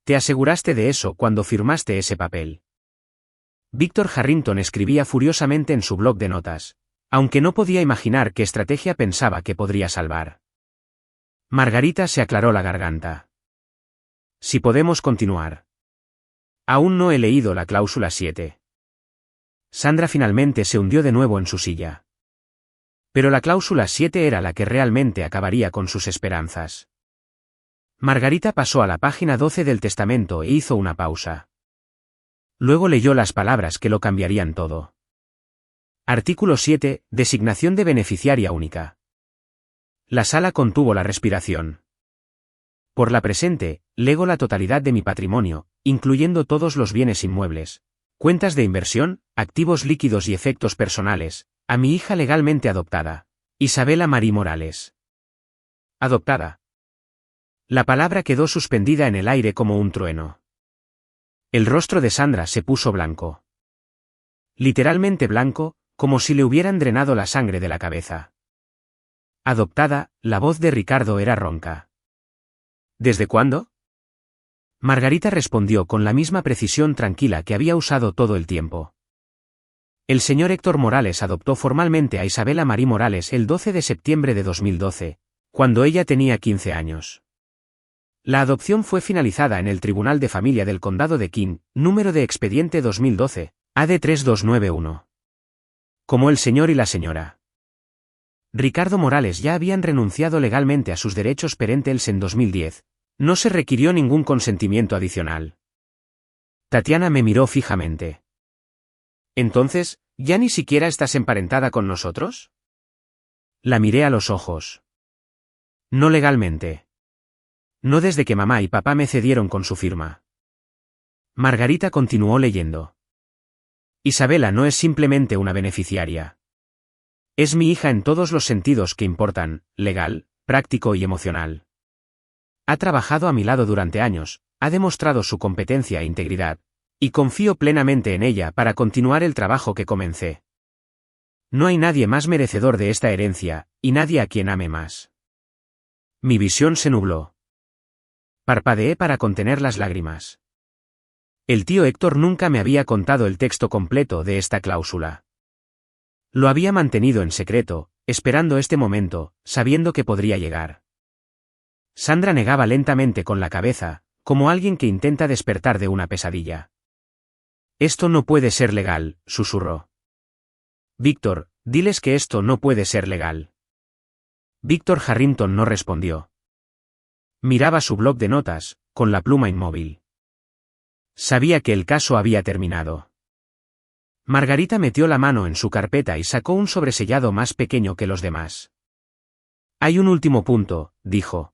[SPEAKER 1] Te aseguraste de eso cuando firmaste ese papel. Víctor Harrington escribía furiosamente en su blog de notas, aunque no podía imaginar qué estrategia pensaba que podría salvar. Margarita se aclaró la garganta. Si podemos continuar. Aún no he leído la cláusula 7. Sandra finalmente se hundió de nuevo en su silla. Pero la cláusula 7 era la que realmente acabaría con sus esperanzas. Margarita pasó a la página 12 del testamento e hizo una pausa. Luego leyó las palabras que lo cambiarían todo. Artículo 7. Designación de beneficiaria única. La sala contuvo la respiración. Por la presente, lego la totalidad de mi patrimonio, incluyendo todos los bienes inmuebles, cuentas de inversión, activos líquidos y efectos personales, a mi hija legalmente adoptada, Isabela Marí Morales. Adoptada. La palabra quedó suspendida en el aire como un trueno. El rostro de Sandra se puso blanco. Literalmente blanco, como si le hubieran drenado la sangre de la cabeza. Adoptada, la voz de Ricardo era ronca. ¿Desde cuándo? Margarita respondió con la misma precisión tranquila que había usado todo el tiempo. El señor Héctor Morales adoptó formalmente a Isabela Marí Morales el 12 de septiembre de 2012, cuando ella tenía 15 años. La adopción fue finalizada en el Tribunal de Familia del Condado de King, número de expediente 2012, AD 3291. Como el señor y la señora Ricardo Morales ya habían renunciado legalmente a sus derechos parentales en 2010, no se requirió ningún consentimiento adicional. Tatiana me miró fijamente. Entonces, ¿ya ni siquiera estás emparentada con nosotros? La miré a los ojos. No legalmente. No desde que mamá y papá me cedieron con su firma. Margarita continuó leyendo. Isabela no es simplemente una beneficiaria. Es mi hija en todos los sentidos que importan, legal, práctico y emocional. Ha trabajado a mi lado durante años, ha demostrado su competencia e integridad, y confío plenamente en ella para continuar el trabajo que comencé. No hay nadie más merecedor de esta herencia, y nadie a quien ame más. Mi visión se nubló. Parpadeé para contener las lágrimas. El tío Héctor nunca me había contado el texto completo de esta cláusula. Lo había mantenido en secreto, esperando este momento, sabiendo que podría llegar. Sandra negaba lentamente con la cabeza, como alguien que intenta despertar de una pesadilla. Esto no puede ser legal, susurró. Víctor, diles que esto no puede ser legal. Víctor Harrington no respondió. Miraba su bloc de notas, con la pluma inmóvil. Sabía que el caso había terminado. Margarita metió la mano en su carpeta y sacó un sobresellado más pequeño que los demás. Hay un último punto, dijo.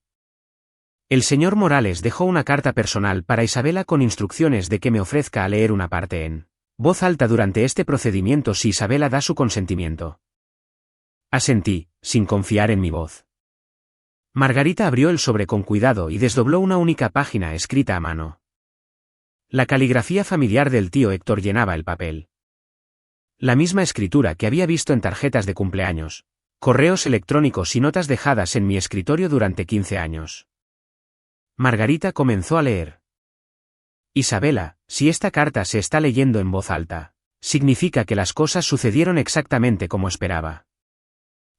[SPEAKER 1] El señor Morales dejó una carta personal para Isabela con instrucciones de que me ofrezca a leer una parte en voz alta durante este procedimiento si Isabela da su consentimiento. Asentí, sin confiar en mi voz. Margarita abrió el sobre con cuidado y desdobló una única página escrita a mano. La caligrafía familiar del tío Héctor llenaba el papel. La misma escritura que había visto en tarjetas de cumpleaños, correos electrónicos y notas dejadas en mi escritorio durante 15 años. Margarita comenzó a leer. Isabela, si esta carta se está leyendo en voz alta, significa que las cosas sucedieron exactamente como esperaba.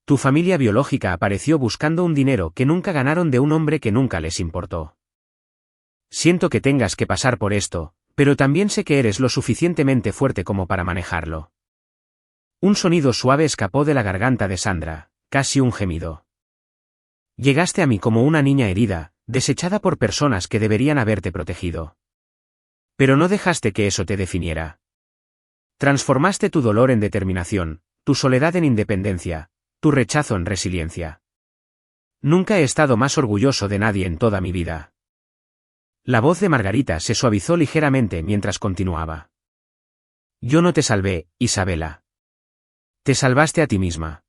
[SPEAKER 1] Tu familia biológica apareció buscando un dinero que nunca ganaron de un hombre que nunca les importó. Siento que tengas que pasar por esto, pero también sé que eres lo suficientemente fuerte como para manejarlo. Un sonido suave escapó de la garganta de Sandra, casi un gemido. Llegaste a mí como una niña herida, desechada por personas que deberían haberte protegido. Pero no dejaste que eso te definiera. Transformaste tu dolor en determinación, tu soledad en independencia, tu rechazo en resiliencia. Nunca he estado más orgulloso de nadie en toda mi vida. La voz de Margarita se suavizó ligeramente mientras continuaba. Yo no te salvé, Isabela. Te salvaste a ti misma.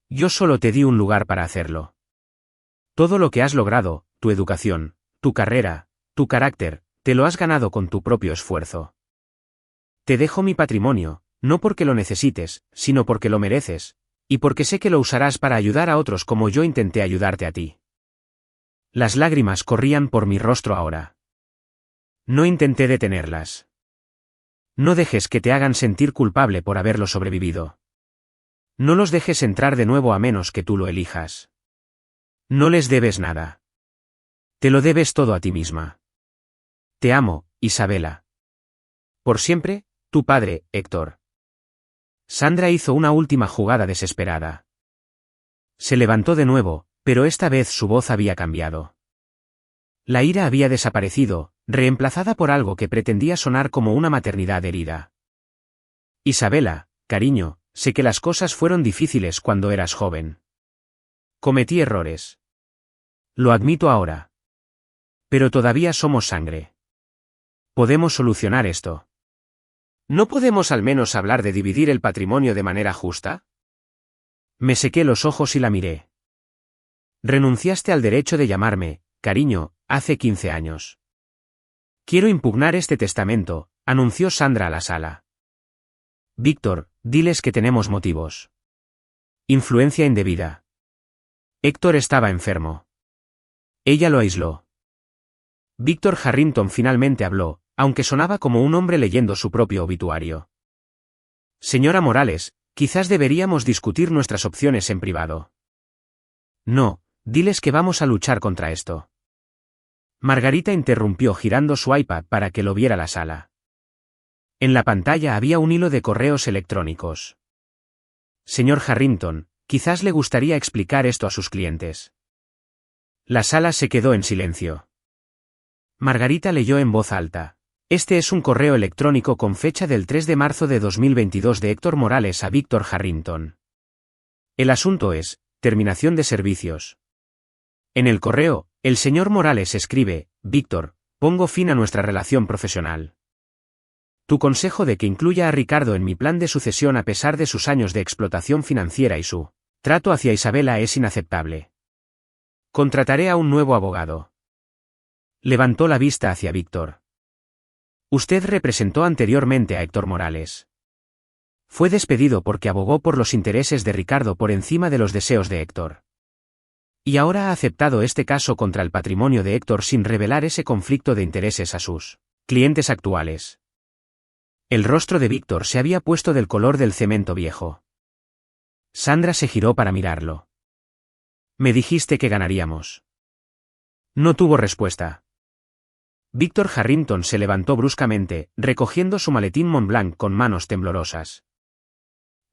[SPEAKER 1] Yo solo te di un lugar para hacerlo. Todo lo que has logrado, tu educación, tu carrera, tu carácter, te lo has ganado con tu propio esfuerzo. Te dejo mi patrimonio, no porque lo necesites, sino porque lo mereces, y porque sé que lo usarás para ayudar a otros como yo intenté ayudarte a ti. Las lágrimas corrían por mi rostro ahora. No intenté detenerlas. No dejes que te hagan sentir culpable por haberlo sobrevivido. No los dejes entrar de nuevo a menos que tú lo elijas. No les debes nada. Te lo debes todo a ti misma. Te amo, Isabela. Por siempre, tu padre, Héctor. Sandra hizo una última jugada desesperada. Se levantó de nuevo, pero esta vez su voz había cambiado. La ira había desaparecido, reemplazada por algo que pretendía sonar como una maternidad herida. Isabela, cariño, sé que las cosas fueron difíciles cuando eras joven. Cometí errores. Lo admito ahora. Pero todavía somos sangre. Podemos solucionar esto. ¿No podemos al menos hablar de dividir el patrimonio de manera justa? Me sequé los ojos y la miré. Renunciaste al derecho de llamarme, cariño, hace 15 años. Quiero impugnar este testamento, anunció Sandra a la sala. Víctor, diles que tenemos motivos. Influencia indebida. Héctor estaba enfermo. Ella lo aisló. Víctor Harrington finalmente habló, aunque sonaba como un hombre leyendo su propio obituario. Señora Morales, quizás deberíamos discutir nuestras opciones en privado. No, diles que vamos a luchar contra esto. Margarita interrumpió girando su iPad para que lo viera la sala. En la pantalla había un hilo de correos electrónicos. Señor Harrington, quizás le gustaría explicar esto a sus clientes. La sala se quedó en silencio. Margarita leyó en voz alta. Este es un correo electrónico con fecha del 3 de marzo de 2022 de Héctor Morales a Víctor Harrington. El asunto es, terminación de servicios. En el correo, el señor Morales escribe, Víctor, pongo fin a nuestra relación profesional. Tu consejo de que incluya a Ricardo en mi plan de sucesión a pesar de sus años de explotación financiera y su trato hacia Isabela es inaceptable. Contrataré a un nuevo abogado. Levantó la vista hacia Víctor. Usted representó anteriormente a Héctor Morales. Fue despedido porque abogó por los intereses de Ricardo por encima de los deseos de Héctor. Y ahora ha aceptado este caso contra el patrimonio de Héctor sin revelar ese conflicto de intereses a sus clientes actuales. El rostro de Víctor se había puesto del color del cemento viejo. Sandra se giró para mirarlo. Me dijiste que ganaríamos. No tuvo respuesta. Víctor Harrington se levantó bruscamente, recogiendo su maletín Montblanc con manos temblorosas.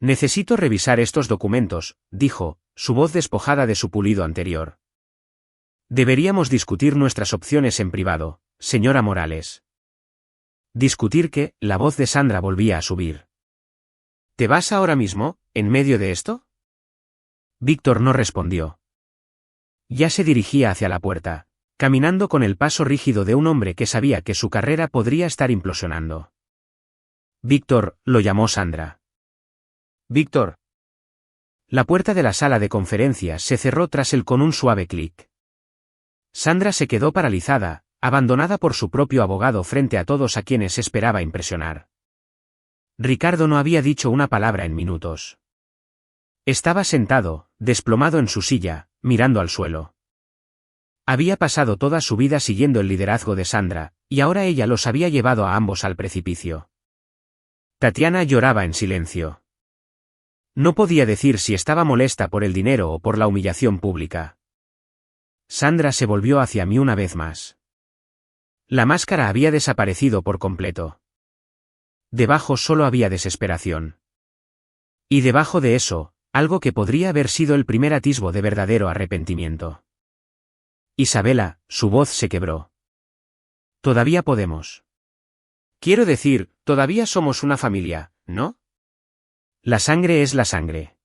[SPEAKER 1] Necesito revisar estos documentos, dijo, su voz despojada de su pulido anterior. Deberíamos discutir nuestras opciones en privado, señora Morales. ¿Discutir qué? La voz de Sandra volvía a subir. ¿Te vas ahora mismo, en medio de esto? Víctor no respondió. Ya se dirigía hacia la puerta, caminando con el paso rígido de un hombre que sabía que su carrera podría estar implosionando. Víctor, lo llamó Sandra. Víctor. La puerta de la sala de conferencias se cerró tras él con un suave clic. Sandra se quedó paralizada, abandonada por su propio abogado frente a todos a quienes esperaba impresionar. Ricardo no había dicho una palabra en minutos. Estaba sentado, desplomado en su silla, mirando al suelo. Había pasado toda su vida siguiendo el liderazgo de Sandra, y ahora ella los había llevado a ambos al precipicio. Tatiana lloraba en silencio. No podía decir si estaba molesta por el dinero o por la humillación pública. Sandra se volvió hacia mí una vez más. La máscara había desaparecido por completo. Debajo solo había desesperación. Y debajo de eso, algo que podría haber sido el primer atisbo de verdadero arrepentimiento. Isabela, su voz se quebró. Todavía podemos. Quiero decir, todavía somos una familia, ¿no? La sangre es la sangre.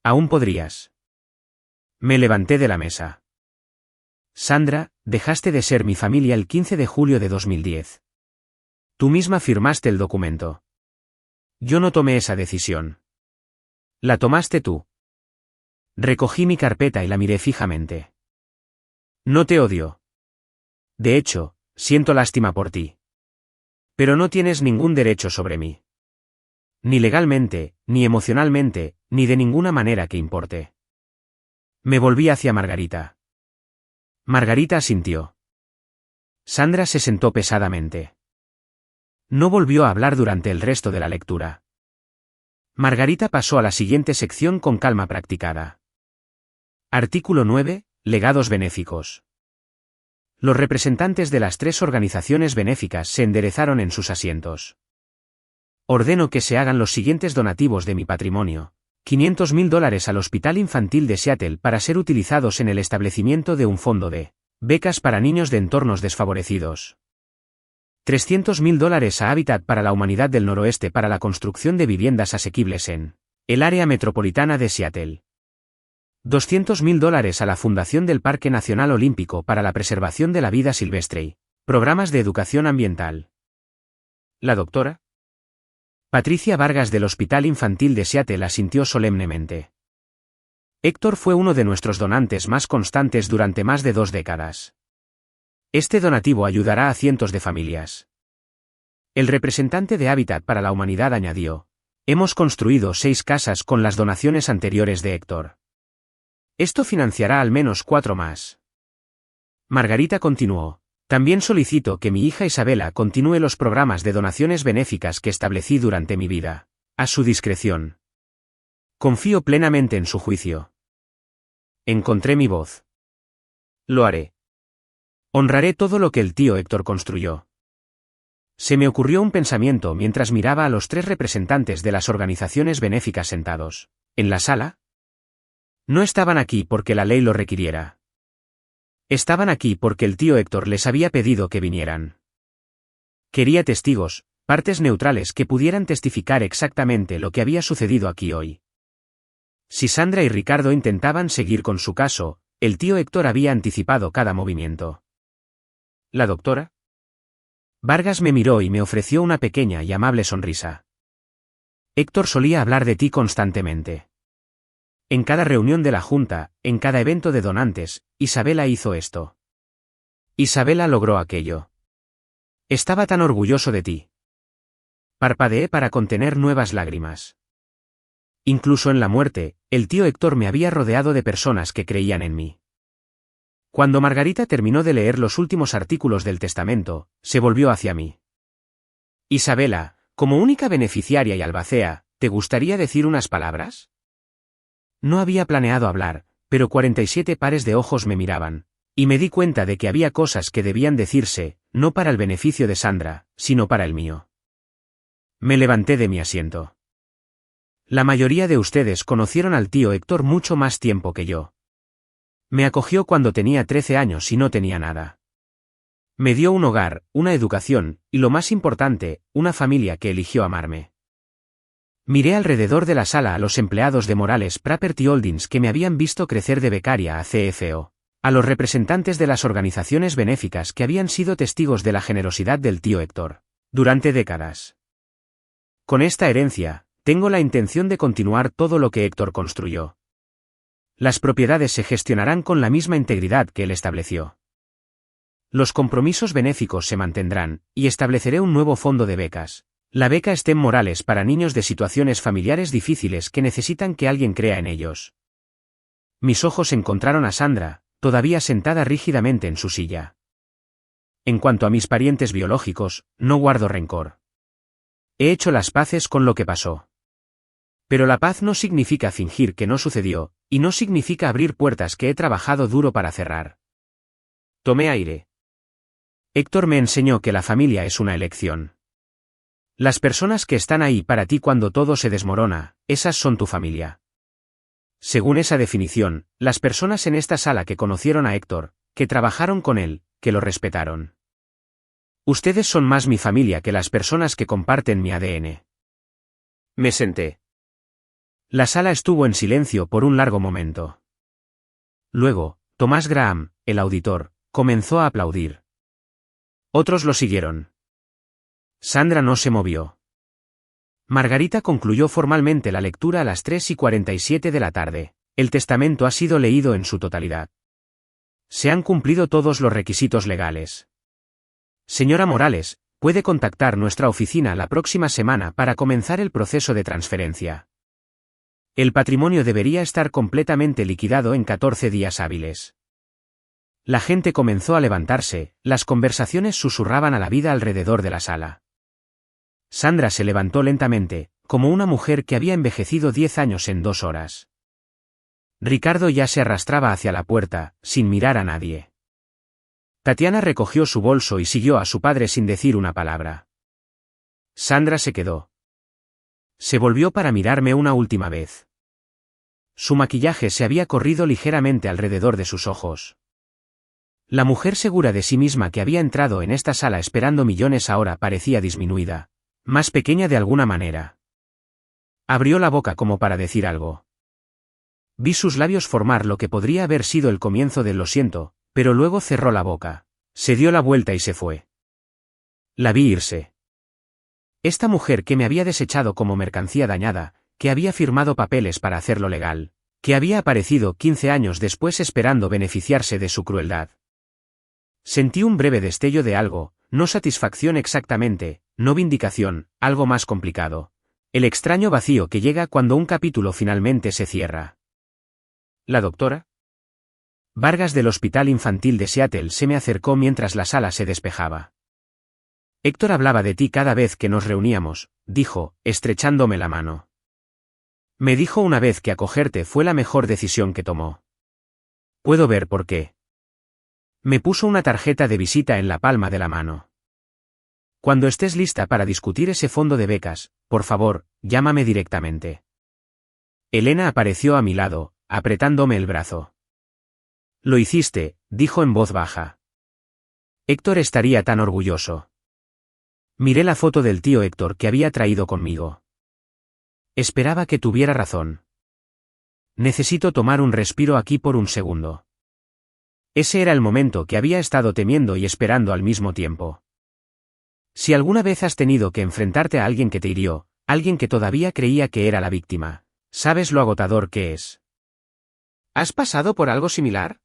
[SPEAKER 1] Aún podrías. Me levanté de la mesa. Sandra, dejaste de ser mi familia el 15 de julio de 2010. Tú misma firmaste el documento. Yo no tomé esa decisión. La tomaste tú. Recogí mi carpeta y la miré fijamente. No te odio. De hecho, siento lástima por ti. Pero no tienes ningún derecho sobre mí. Ni legalmente, ni emocionalmente, ni de ninguna manera que importe. Me volví hacia Margarita. Margarita asintió. Sandra se sentó pesadamente. No volvió a hablar durante el resto de la lectura. Margarita pasó a la siguiente sección con calma practicada. Artículo 9. Legados benéficos. Los representantes de las 3 organizaciones benéficas se enderezaron en sus asientos. Ordeno que se hagan los siguientes donativos de mi patrimonio, $500.000 al Hospital Infantil de Seattle para ser utilizados en el establecimiento de un fondo de becas para niños de entornos desfavorecidos. $300.000 a Hábitat para la Humanidad del Noroeste para la construcción de viviendas asequibles en el área metropolitana de Seattle. $200.000 a la Fundación del Parque Nacional Olímpico para la preservación de la vida silvestre y programas de educación ambiental. La doctora Patricia Vargas del Hospital Infantil de Seattle asintió solemnemente. Héctor fue uno de nuestros donantes más constantes durante más de 2 décadas. Este donativo ayudará a cientos de familias. El representante de Hábitat para la Humanidad añadió: hemos construido 6 casas con las donaciones anteriores de Héctor. Esto financiará al menos 4 más. Margarita continuó: también solicito que mi hija Isabela continúe los programas de donaciones benéficas que establecí durante mi vida. A su discreción. Confío plenamente en su juicio. Encontré mi voz. Lo haré. Honraré todo lo que el tío Héctor construyó. Se me ocurrió un pensamiento mientras miraba a los 3 representantes de las organizaciones benéficas sentados en la sala. No estaban aquí porque la ley lo requiriera. Estaban aquí porque el tío Héctor les había pedido que vinieran. Quería testigos, partes neutrales que pudieran testificar exactamente lo que había sucedido aquí hoy. Si Sandra y Ricardo intentaban seguir con su caso, el tío Héctor había anticipado cada movimiento. ¿La doctora? Vargas me miró y me ofreció una pequeña y amable sonrisa. Héctor solía hablar de ti constantemente. En cada reunión de la Junta, en cada evento de donantes, Isabela hizo esto. Isabela logró aquello. Estaba tan orgulloso de ti. Parpadeé para contener nuevas lágrimas. Incluso en la muerte, el tío Héctor me había rodeado de personas que creían en mí. Cuando Margarita terminó de leer los últimos artículos del testamento, se volvió hacia mí. Isabela, como única beneficiaria y albacea, ¿te gustaría decir unas palabras? No había planeado hablar, pero 47 pares de ojos me miraban, y me di cuenta de que había cosas que debían decirse, no para el beneficio de Sandra, sino para el mío. Me levanté de mi asiento. La mayoría de ustedes conocieron al tío Héctor mucho más tiempo que yo. Me acogió cuando tenía 13 años y no tenía nada. Me dio un hogar, una educación, y lo más importante, una familia que eligió amarme. Miré alrededor de la sala a los empleados de Morales Property Holdings que me habían visto crecer de becaria a CFO, a los representantes de las organizaciones benéficas que habían sido testigos de la generosidad del tío Héctor, durante décadas. Con esta herencia, tengo la intención de continuar todo lo que Héctor construyó. Las propiedades se gestionarán con la misma integridad que él estableció. Los compromisos benéficos se mantendrán, y estableceré un nuevo fondo de becas. La beca STEM Morales para niños de situaciones familiares difíciles que necesitan que alguien crea en ellos. Mis ojos encontraron a Sandra, todavía sentada rígidamente en su silla. En cuanto a mis parientes biológicos, no guardo rencor. He hecho las paces con lo que pasó. Pero la paz no significa fingir que no sucedió, y no significa abrir puertas que he trabajado duro para cerrar. Tomé aire. Héctor me enseñó que la familia es una elección. Las personas que están ahí para ti cuando todo se desmorona, esas son tu familia. Según esa definición, las personas en esta sala que conocieron a Héctor, que trabajaron con él, que lo respetaron. Ustedes son más mi familia que las personas que comparten mi ADN. Me senté. La sala estuvo en silencio por un largo momento. Luego, Thomas Graham, el auditor, comenzó a aplaudir. Otros lo siguieron. Sandra no se movió. Margarita concluyó formalmente la lectura a las 3:47 de la tarde. El testamento ha sido leído en su totalidad. Se han cumplido todos los requisitos legales. Señora Morales, puede contactar nuestra oficina la próxima semana para comenzar el proceso de transferencia. El patrimonio debería estar completamente liquidado en 14 días hábiles. La gente comenzó a levantarse, las conversaciones susurraban a la vida alrededor de la sala. Sandra se levantó lentamente, como una mujer que había envejecido 10 años en 2 horas. Ricardo ya se arrastraba hacia la puerta, sin mirar a nadie. Tatiana recogió su bolso y siguió a su padre sin decir una palabra. Sandra se quedó. Se volvió para mirarme una última vez. Su maquillaje se había corrido ligeramente alrededor de sus ojos. La mujer segura de sí misma que había entrado en esta sala esperando millones ahora parecía disminuida, más pequeña de alguna manera. Abrió la boca como para decir algo. Vi sus labios formar lo que podría haber sido el comienzo del lo siento, pero luego cerró la boca, se dio la vuelta y se fue. La vi irse. Esta mujer que me había desechado como mercancía dañada, que había firmado papeles para hacerlo legal, que había aparecido 15 años después esperando beneficiarse de su crueldad. Sentí un breve destello de algo, no satisfacción exactamente, no vindicación, algo más complicado. El extraño vacío que llega cuando un capítulo finalmente se cierra. ¿La doctora? Vargas del Hospital Infantil de Seattle se me acercó mientras la sala se despejaba. Héctor hablaba de ti cada vez que nos reuníamos, dijo, estrechándome la mano. Me dijo una vez que acogerte fue la mejor decisión que tomó. Puedo ver por qué. Me puso una tarjeta de visita en la palma de la mano. Cuando estés lista para discutir ese fondo de becas, por favor, llámame directamente. Elena apareció a mi lado, apretándome el brazo. Lo hiciste, dijo en voz baja. Héctor estaría tan orgulloso. Miré la foto del tío Héctor que había traído conmigo. Esperaba que tuviera razón. Necesito tomar un respiro aquí por un segundo. Ese era el momento que había estado temiendo y esperando al mismo tiempo. Si alguna vez has tenido que enfrentarte a alguien que te hirió, alguien que todavía creía que era la víctima, sabes lo agotador que es. ¿Has pasado por algo similar?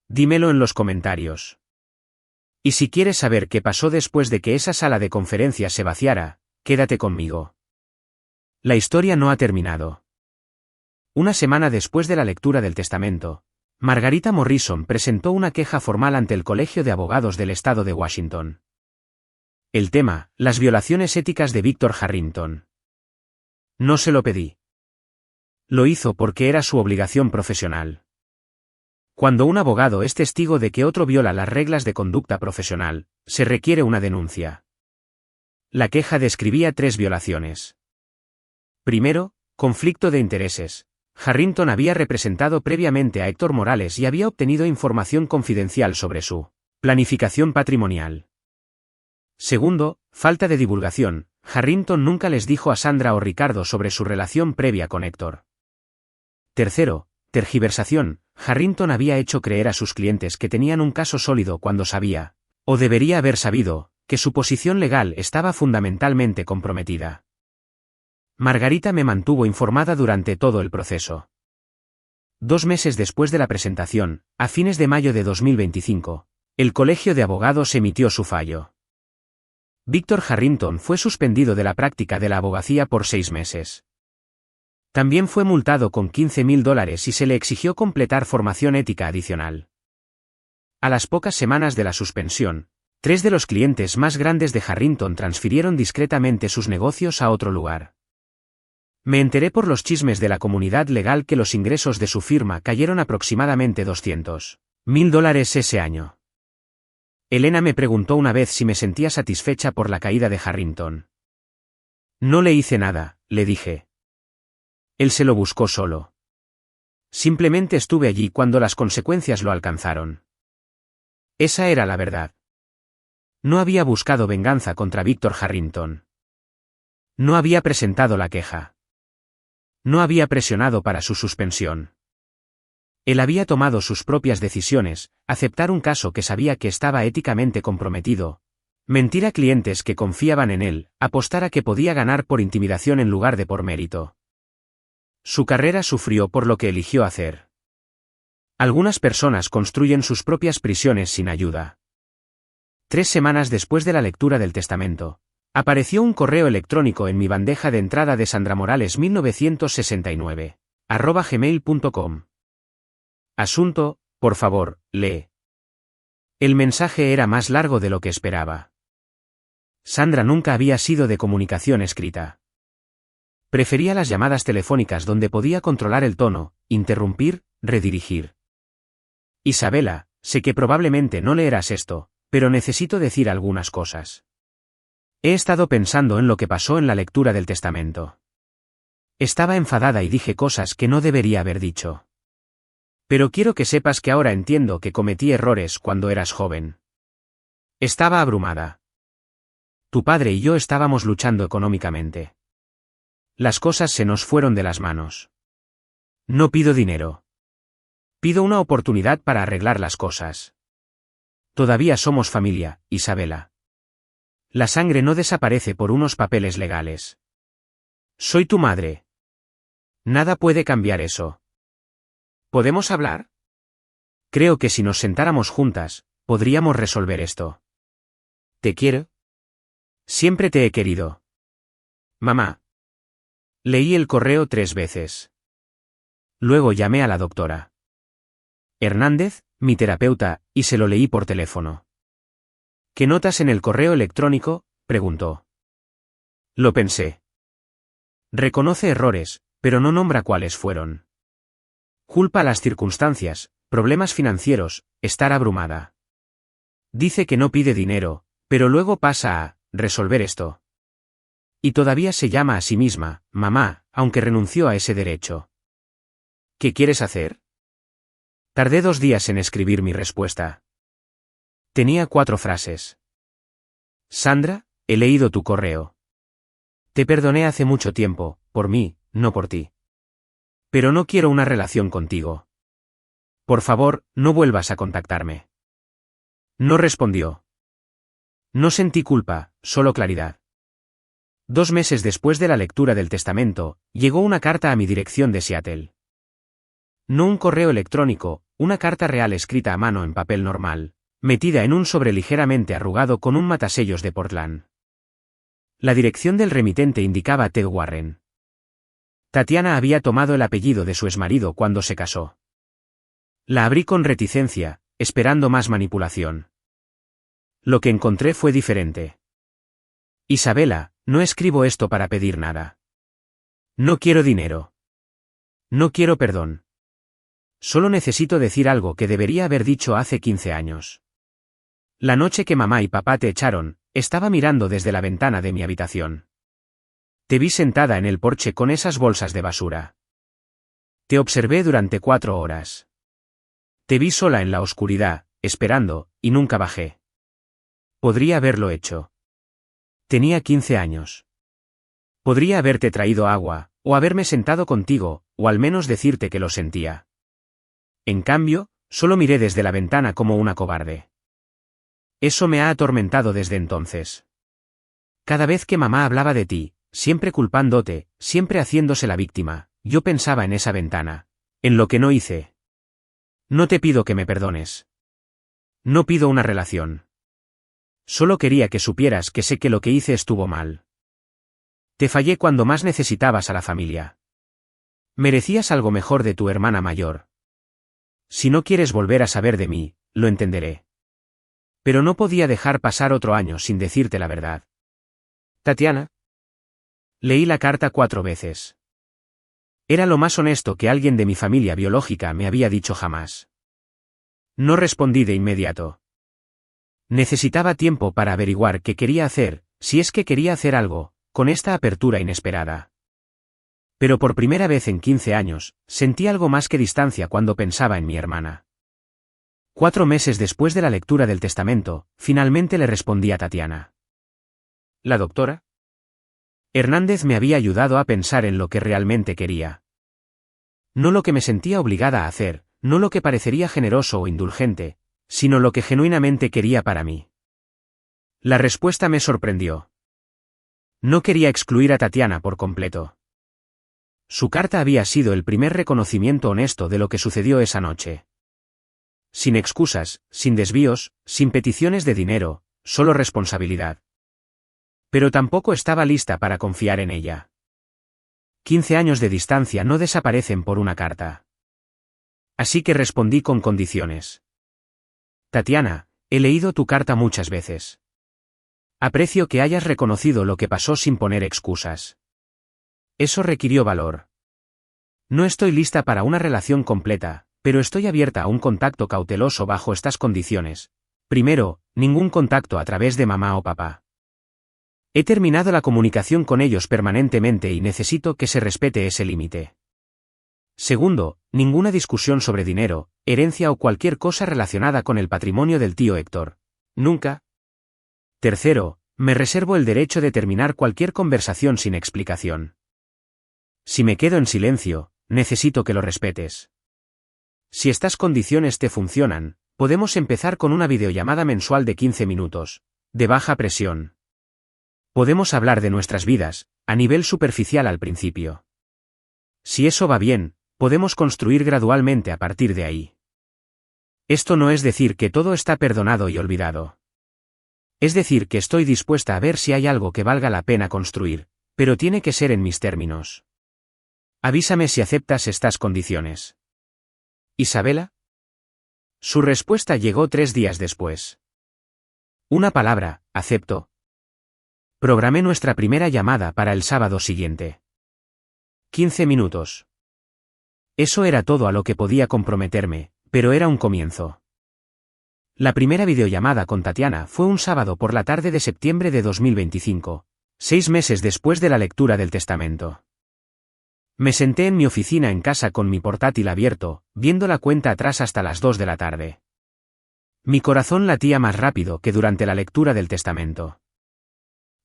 [SPEAKER 1] Dímelo en los comentarios. Y si quieres saber qué pasó después de que esa sala de conferencias se vaciara, quédate conmigo. La historia no ha terminado. Una semana después de la lectura del testamento, Margarita Morrison presentó una queja formal ante el Colegio de Abogados del Estado de Washington. El tema, las violaciones éticas de Víctor Harrington. No se lo pedí. Lo hizo porque era su obligación profesional. Cuando un abogado es testigo de que otro viola las reglas de conducta profesional, se requiere una denuncia. La queja describía 3 violaciones. Primero, conflicto de intereses. Harrington había representado previamente a Héctor Morales y había obtenido información confidencial sobre su planificación patrimonial. Segundo, falta de divulgación. Harrington nunca les dijo a Sandra o Ricardo sobre su relación previa con Héctor. Tercero, tergiversación. Harrington había hecho creer a sus clientes que tenían un caso sólido cuando sabía, o debería haber sabido, que su posición legal estaba fundamentalmente comprometida. Margarita me mantuvo informada durante todo el proceso. 2 meses después de la presentación, a fines de mayo de 2025, el Colegio de Abogados emitió su fallo. Víctor Harrington fue suspendido de la práctica de la abogacía por 6 meses. También fue multado con $15.000 y se le exigió completar formación ética adicional. A las pocas semanas de la suspensión, 3 de los clientes más grandes de Harrington transfirieron discretamente sus negocios a otro lugar. Me enteré por los chismes de la comunidad legal que los ingresos de su firma cayeron aproximadamente $200.000 ese año. Elena me preguntó una vez si me sentía satisfecha por la caída de Harrington. No le hice nada, le dije. Él se lo buscó solo. Simplemente estuve allí cuando las consecuencias lo alcanzaron. Esa era la verdad. No había buscado venganza contra Víctor Harrington. No había presentado la queja. No había presionado para su suspensión. Él había tomado sus propias decisiones, aceptar un caso que sabía que estaba éticamente comprometido, mentir a clientes que confiaban en él, apostar a que podía ganar por intimidación en lugar de por mérito. Su carrera sufrió por lo que eligió hacer. Algunas personas construyen sus propias prisiones sin ayuda. 3 semanas después de la lectura del testamento, apareció un correo electrónico en mi bandeja de entrada de sandramorales1969@gmail.com. Asunto, por favor, lee. El mensaje era más largo de lo que esperaba. Sandra nunca había sido de comunicación escrita. Prefería las llamadas telefónicas donde podía controlar el tono, interrumpir, redirigir. Isabela, sé que probablemente no leerás esto, pero necesito decir algunas cosas. He estado pensando en lo que pasó en la lectura del testamento. Estaba enfadada y dije cosas que no debería haber dicho. Pero quiero que sepas que ahora entiendo que cometí errores cuando eras joven. Estaba abrumada. Tu padre y yo estábamos luchando económicamente. Las cosas se nos fueron de las manos. No pido dinero. Pido una oportunidad para arreglar las cosas. Todavía somos familia, Isabela. La sangre no desaparece por unos papeles legales. Soy tu madre. Nada puede cambiar eso. ¿Podemos hablar? Creo que si nos sentáramos juntas, podríamos resolver esto. ¿Te quiero? Siempre te he querido. Mamá. Leí el correo 3 veces. Luego llamé a la doctora Hernández, mi terapeuta, y se lo leí por teléfono. ¿Qué notas en el correo electrónico?, preguntó. Lo pensé. Reconoce errores, pero no nombra cuáles fueron. Culpa las circunstancias, problemas financieros, estar abrumada. Dice que no pide dinero, pero luego pasa a resolver esto. Y todavía se llama a sí misma mamá, aunque renunció a ese derecho. ¿Qué quieres hacer? Tardé 2 días en escribir mi respuesta. Tenía 4 frases. Sandra, he leído tu correo. Te perdoné hace mucho tiempo, por mí, no por ti. Pero no quiero una relación contigo. Por favor, no vuelvas a contactarme. No respondió. No sentí culpa, solo claridad. 2 meses después de la lectura del testamento, llegó una carta a mi dirección de Seattle. No un correo electrónico, una carta real escrita a mano en papel normal, metida en un sobre ligeramente arrugado con un matasellos de Portland. La dirección del remitente indicaba Ted Warren. Tatiana había tomado el apellido de su exmarido cuando se casó. La abrí con reticencia, esperando más manipulación. Lo que encontré fue diferente. Isabela, no escribo esto para pedir nada. No quiero dinero. No quiero perdón. Solo necesito decir algo que debería haber dicho hace 15 años. La noche que mamá y papá te echaron, estaba mirando desde la ventana de mi habitación. Te vi sentada en el porche con esas bolsas de basura. Te observé durante 4 horas. Te vi sola en la oscuridad, esperando, y nunca bajé. Podría haberlo hecho. Tenía 15 años. Podría haberte traído agua, o haberme sentado contigo, o al menos decirte que lo sentía. En cambio, solo miré desde la ventana como una cobarde. Eso me ha atormentado desde entonces. Cada vez que mamá hablaba de ti, siempre culpándote, siempre haciéndose la víctima, yo pensaba en esa ventana, en lo que no hice. No te pido que me perdones. No pido una relación. Solo quería que supieras que sé que lo que hice estuvo mal. Te fallé cuando más necesitabas a la familia. Merecías algo mejor de tu hermana mayor. Si no quieres volver a saber de mí, lo entenderé. Pero no podía dejar pasar otro año sin decirte la verdad. Tatiana. Leí la carta 4 veces. Era lo más honesto que alguien de mi familia biológica me había dicho jamás. No respondí de inmediato. Necesitaba tiempo para averiguar qué quería hacer, si es que quería hacer algo, con esta apertura inesperada. Pero por primera vez en 15 años, sentí algo más que distancia cuando pensaba en mi hermana. 4 meses después de la lectura del testamento, finalmente le respondí a Tatiana. ¿La doctora? Hernández me había ayudado a pensar en lo que realmente quería. No lo que me sentía obligada a hacer, no lo que parecería generoso o indulgente, sino lo que genuinamente quería para mí. La respuesta me sorprendió. No quería excluir a Tatiana por completo. Su carta había sido el primer reconocimiento honesto de lo que sucedió esa noche. Sin excusas, sin desvíos, sin peticiones de dinero, solo responsabilidad. Pero tampoco estaba lista para confiar en ella. 15 años de distancia no desaparecen por una carta. Así que respondí con condiciones. Tatiana, he leído tu carta muchas veces. Aprecio que hayas reconocido lo que pasó sin poner excusas. Eso requirió valor. No estoy lista para una relación completa, pero estoy abierta a un contacto cauteloso bajo estas condiciones. Primero, ningún contacto a través de mamá o papá. He terminado la comunicación con ellos permanentemente y necesito que se respete ese límite. Segundo, ninguna discusión sobre dinero, herencia o cualquier cosa relacionada con el patrimonio del tío Héctor. Nunca. Tercero, me reservo el derecho de terminar cualquier conversación sin explicación. Si me quedo en silencio, necesito que lo respetes. Si estas condiciones te funcionan, podemos empezar con una videollamada mensual de 15 minutos, de baja presión. Podemos hablar de nuestras vidas, a nivel superficial al principio. Si eso va bien, podemos construir gradualmente a partir de ahí. Esto no es decir que todo está perdonado y olvidado. Es decir que estoy dispuesta a ver si hay algo que valga la pena construir, pero tiene que ser en mis términos. Avísame si aceptas estas condiciones. ¿Isabela? Su respuesta llegó 3 días después. Una palabra, acepto. Programé nuestra primera llamada para el sábado siguiente. 15 minutos. Eso era todo a lo que podía comprometerme, pero era un comienzo. La primera videollamada con Tatiana fue un sábado por la tarde de septiembre de 2025, 6 meses después de la lectura del testamento. Me senté en mi oficina en casa con mi portátil abierto, viendo la cuenta atrás hasta las 2 de la tarde. Mi corazón latía más rápido que durante la lectura del testamento.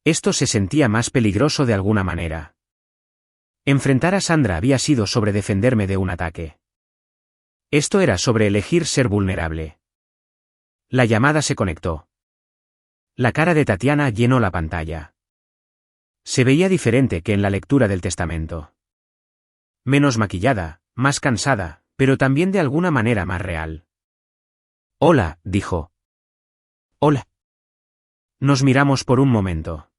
[SPEAKER 1] Esto se sentía más peligroso de alguna manera. Enfrentar a Sandra había sido sobre defenderme de un ataque. Esto era sobre elegir ser vulnerable. La llamada se conectó. La cara de Tatiana llenó la pantalla. Se veía diferente que en la lectura del testamento. Menos maquillada, más cansada, pero también de alguna manera más real. Hola, dijo. Hola. Nos miramos por un momento.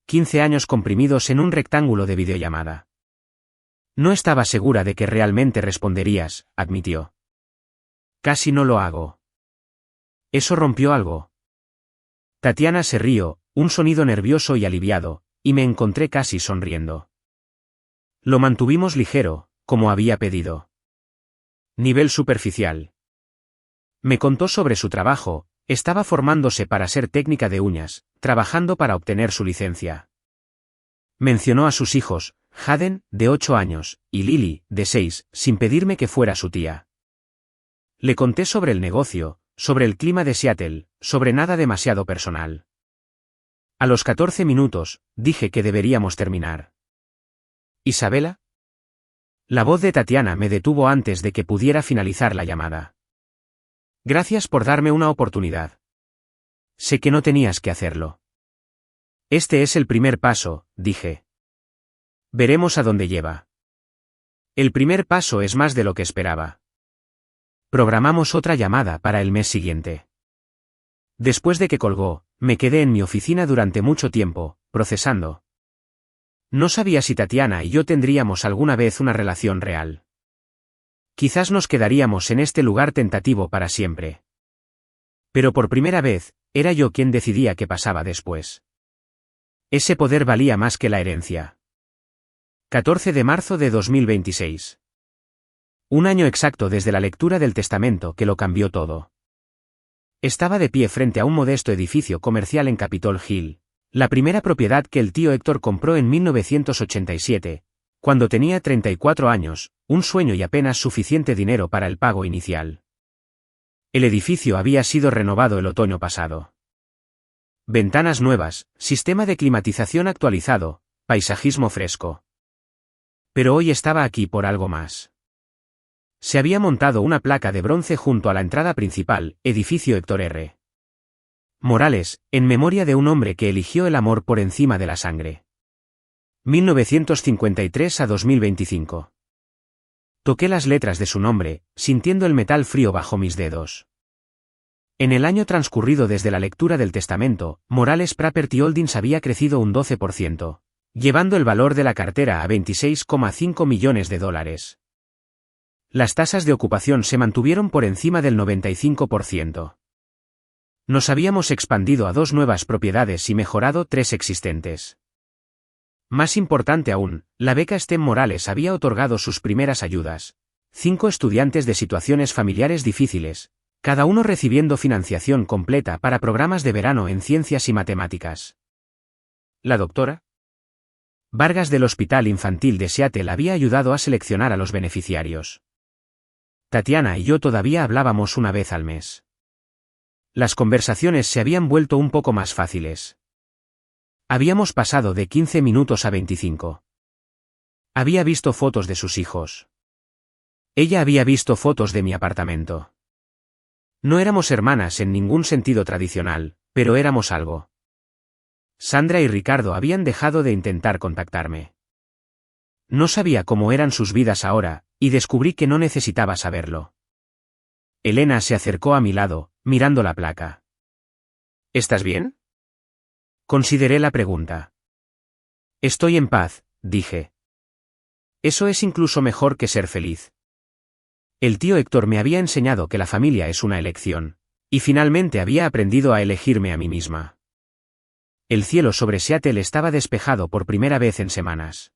[SPEAKER 1] 15 años comprimidos en un rectángulo de videollamada. No estaba segura de que realmente responderías, admitió. Casi no lo hago. Eso rompió algo. Tatiana se rió, un sonido nervioso y aliviado, y me encontré casi sonriendo. Lo mantuvimos ligero, como había pedido. Nivel superficial. Me contó sobre su trabajo, estaba formándose para ser técnica de uñas, trabajando para obtener su licencia. Mencionó a sus hijos, Hayden, de 8 años, y Lily, de 6, sin pedirme que fuera su tía. Le conté sobre el negocio, sobre el clima de Seattle, sobre nada demasiado personal. A los 14 minutos, dije que deberíamos terminar. ¿Isabela? La voz de Tatiana me detuvo antes de que pudiera finalizar la llamada. Gracias por darme una oportunidad. Sé que no tenías que hacerlo. Este es el primer paso, dije. Veremos a dónde lleva. El primer paso es más de lo que esperaba. Programamos otra llamada para el mes siguiente. Después de que colgó, me quedé en mi oficina durante mucho tiempo, procesando. No sabía si Tatiana y yo tendríamos alguna vez una relación real. Quizás nos quedaríamos en este lugar tentativo para siempre. Pero por primera vez, era yo quien decidía qué pasaba después. Ese poder valía más que la herencia. 14 de marzo de 2026. Un año exacto desde la lectura del testamento que lo cambió todo. Estaba de pie frente a un modesto edificio comercial en Capitol Hill, la primera propiedad que el tío Héctor compró en 1987, cuando tenía 34 años, un sueño y apenas suficiente dinero para el pago inicial. El edificio había sido renovado el otoño pasado. Ventanas nuevas, sistema de climatización actualizado, paisajismo fresco. Pero hoy estaba aquí por algo más. Se había montado una placa de bronce junto a la entrada principal, edificio Héctor R. Morales, en memoria de un hombre que eligió el amor por encima de la sangre. 1953 a 2025. Toqué las letras de su nombre, sintiendo el metal frío bajo mis dedos. En el año transcurrido desde la lectura del testamento, Morales Property Holdings había crecido un 12%, llevando el valor de la cartera a $26,5 millones. Las tasas de ocupación se mantuvieron por encima del 95%. Nos habíamos expandido a 2 nuevas propiedades y mejorado 3 existentes. Más importante aún, la beca STEM Morales había otorgado sus primeras ayudas. 5 estudiantes de situaciones familiares difíciles, cada uno recibiendo financiación completa para programas de verano en ciencias y matemáticas.
[SPEAKER 2] ¿La doctora?
[SPEAKER 1] Vargas del Hospital Infantil de Seattle había ayudado a seleccionar a los beneficiarios. Tatiana y yo todavía hablábamos una vez al mes. Las conversaciones se habían vuelto un poco más fáciles. Habíamos pasado de 15 minutos a 25. Había visto fotos de sus hijos. Ella había visto fotos de mi apartamento. No éramos hermanas en ningún sentido tradicional, pero éramos algo. Sandra y Ricardo habían dejado de intentar contactarme. No sabía cómo eran sus vidas ahora, y descubrí que no necesitaba saberlo. Elena se acercó a mi lado, mirando la placa.
[SPEAKER 2] ¿Estás bien?
[SPEAKER 1] Consideré la pregunta. Estoy en paz, dije. Eso es incluso mejor que ser feliz. El tío Héctor me había enseñado que la familia es una elección, y finalmente había aprendido a elegirme a mí misma. El cielo sobre Seattle estaba despejado por primera vez en semanas.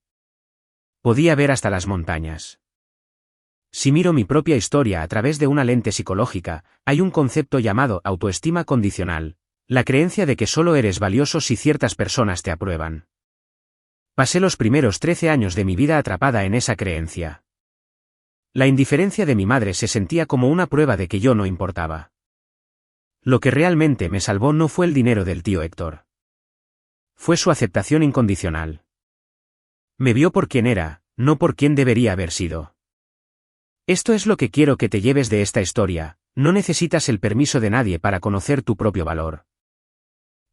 [SPEAKER 1] Podía ver hasta las montañas. Si miro mi propia historia a través de una lente psicológica, hay un concepto llamado autoestima condicional, la creencia de que solo eres valioso si ciertas personas te aprueban. Pasé los primeros 13 años de mi vida atrapada en esa creencia. La indiferencia de mi madre se sentía como una prueba de que yo no importaba. Lo que realmente me salvó no fue el dinero del tío Héctor. Fue su aceptación incondicional. Me vio por quien era, no por quien debería haber sido. Esto es lo que quiero que te lleves de esta historia: no necesitas el permiso de nadie para conocer tu propio valor.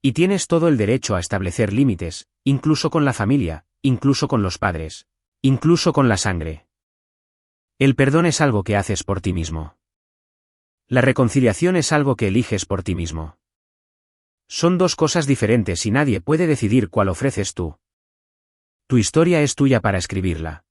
[SPEAKER 1] Y tienes todo el derecho a establecer límites, incluso con la familia, incluso con los padres, incluso con la sangre. El perdón es algo que haces por ti mismo. La reconciliación es algo que eliges por ti mismo. Son dos cosas diferentes y nadie puede decidir cuál ofreces tú. Tu historia es tuya para escribirla.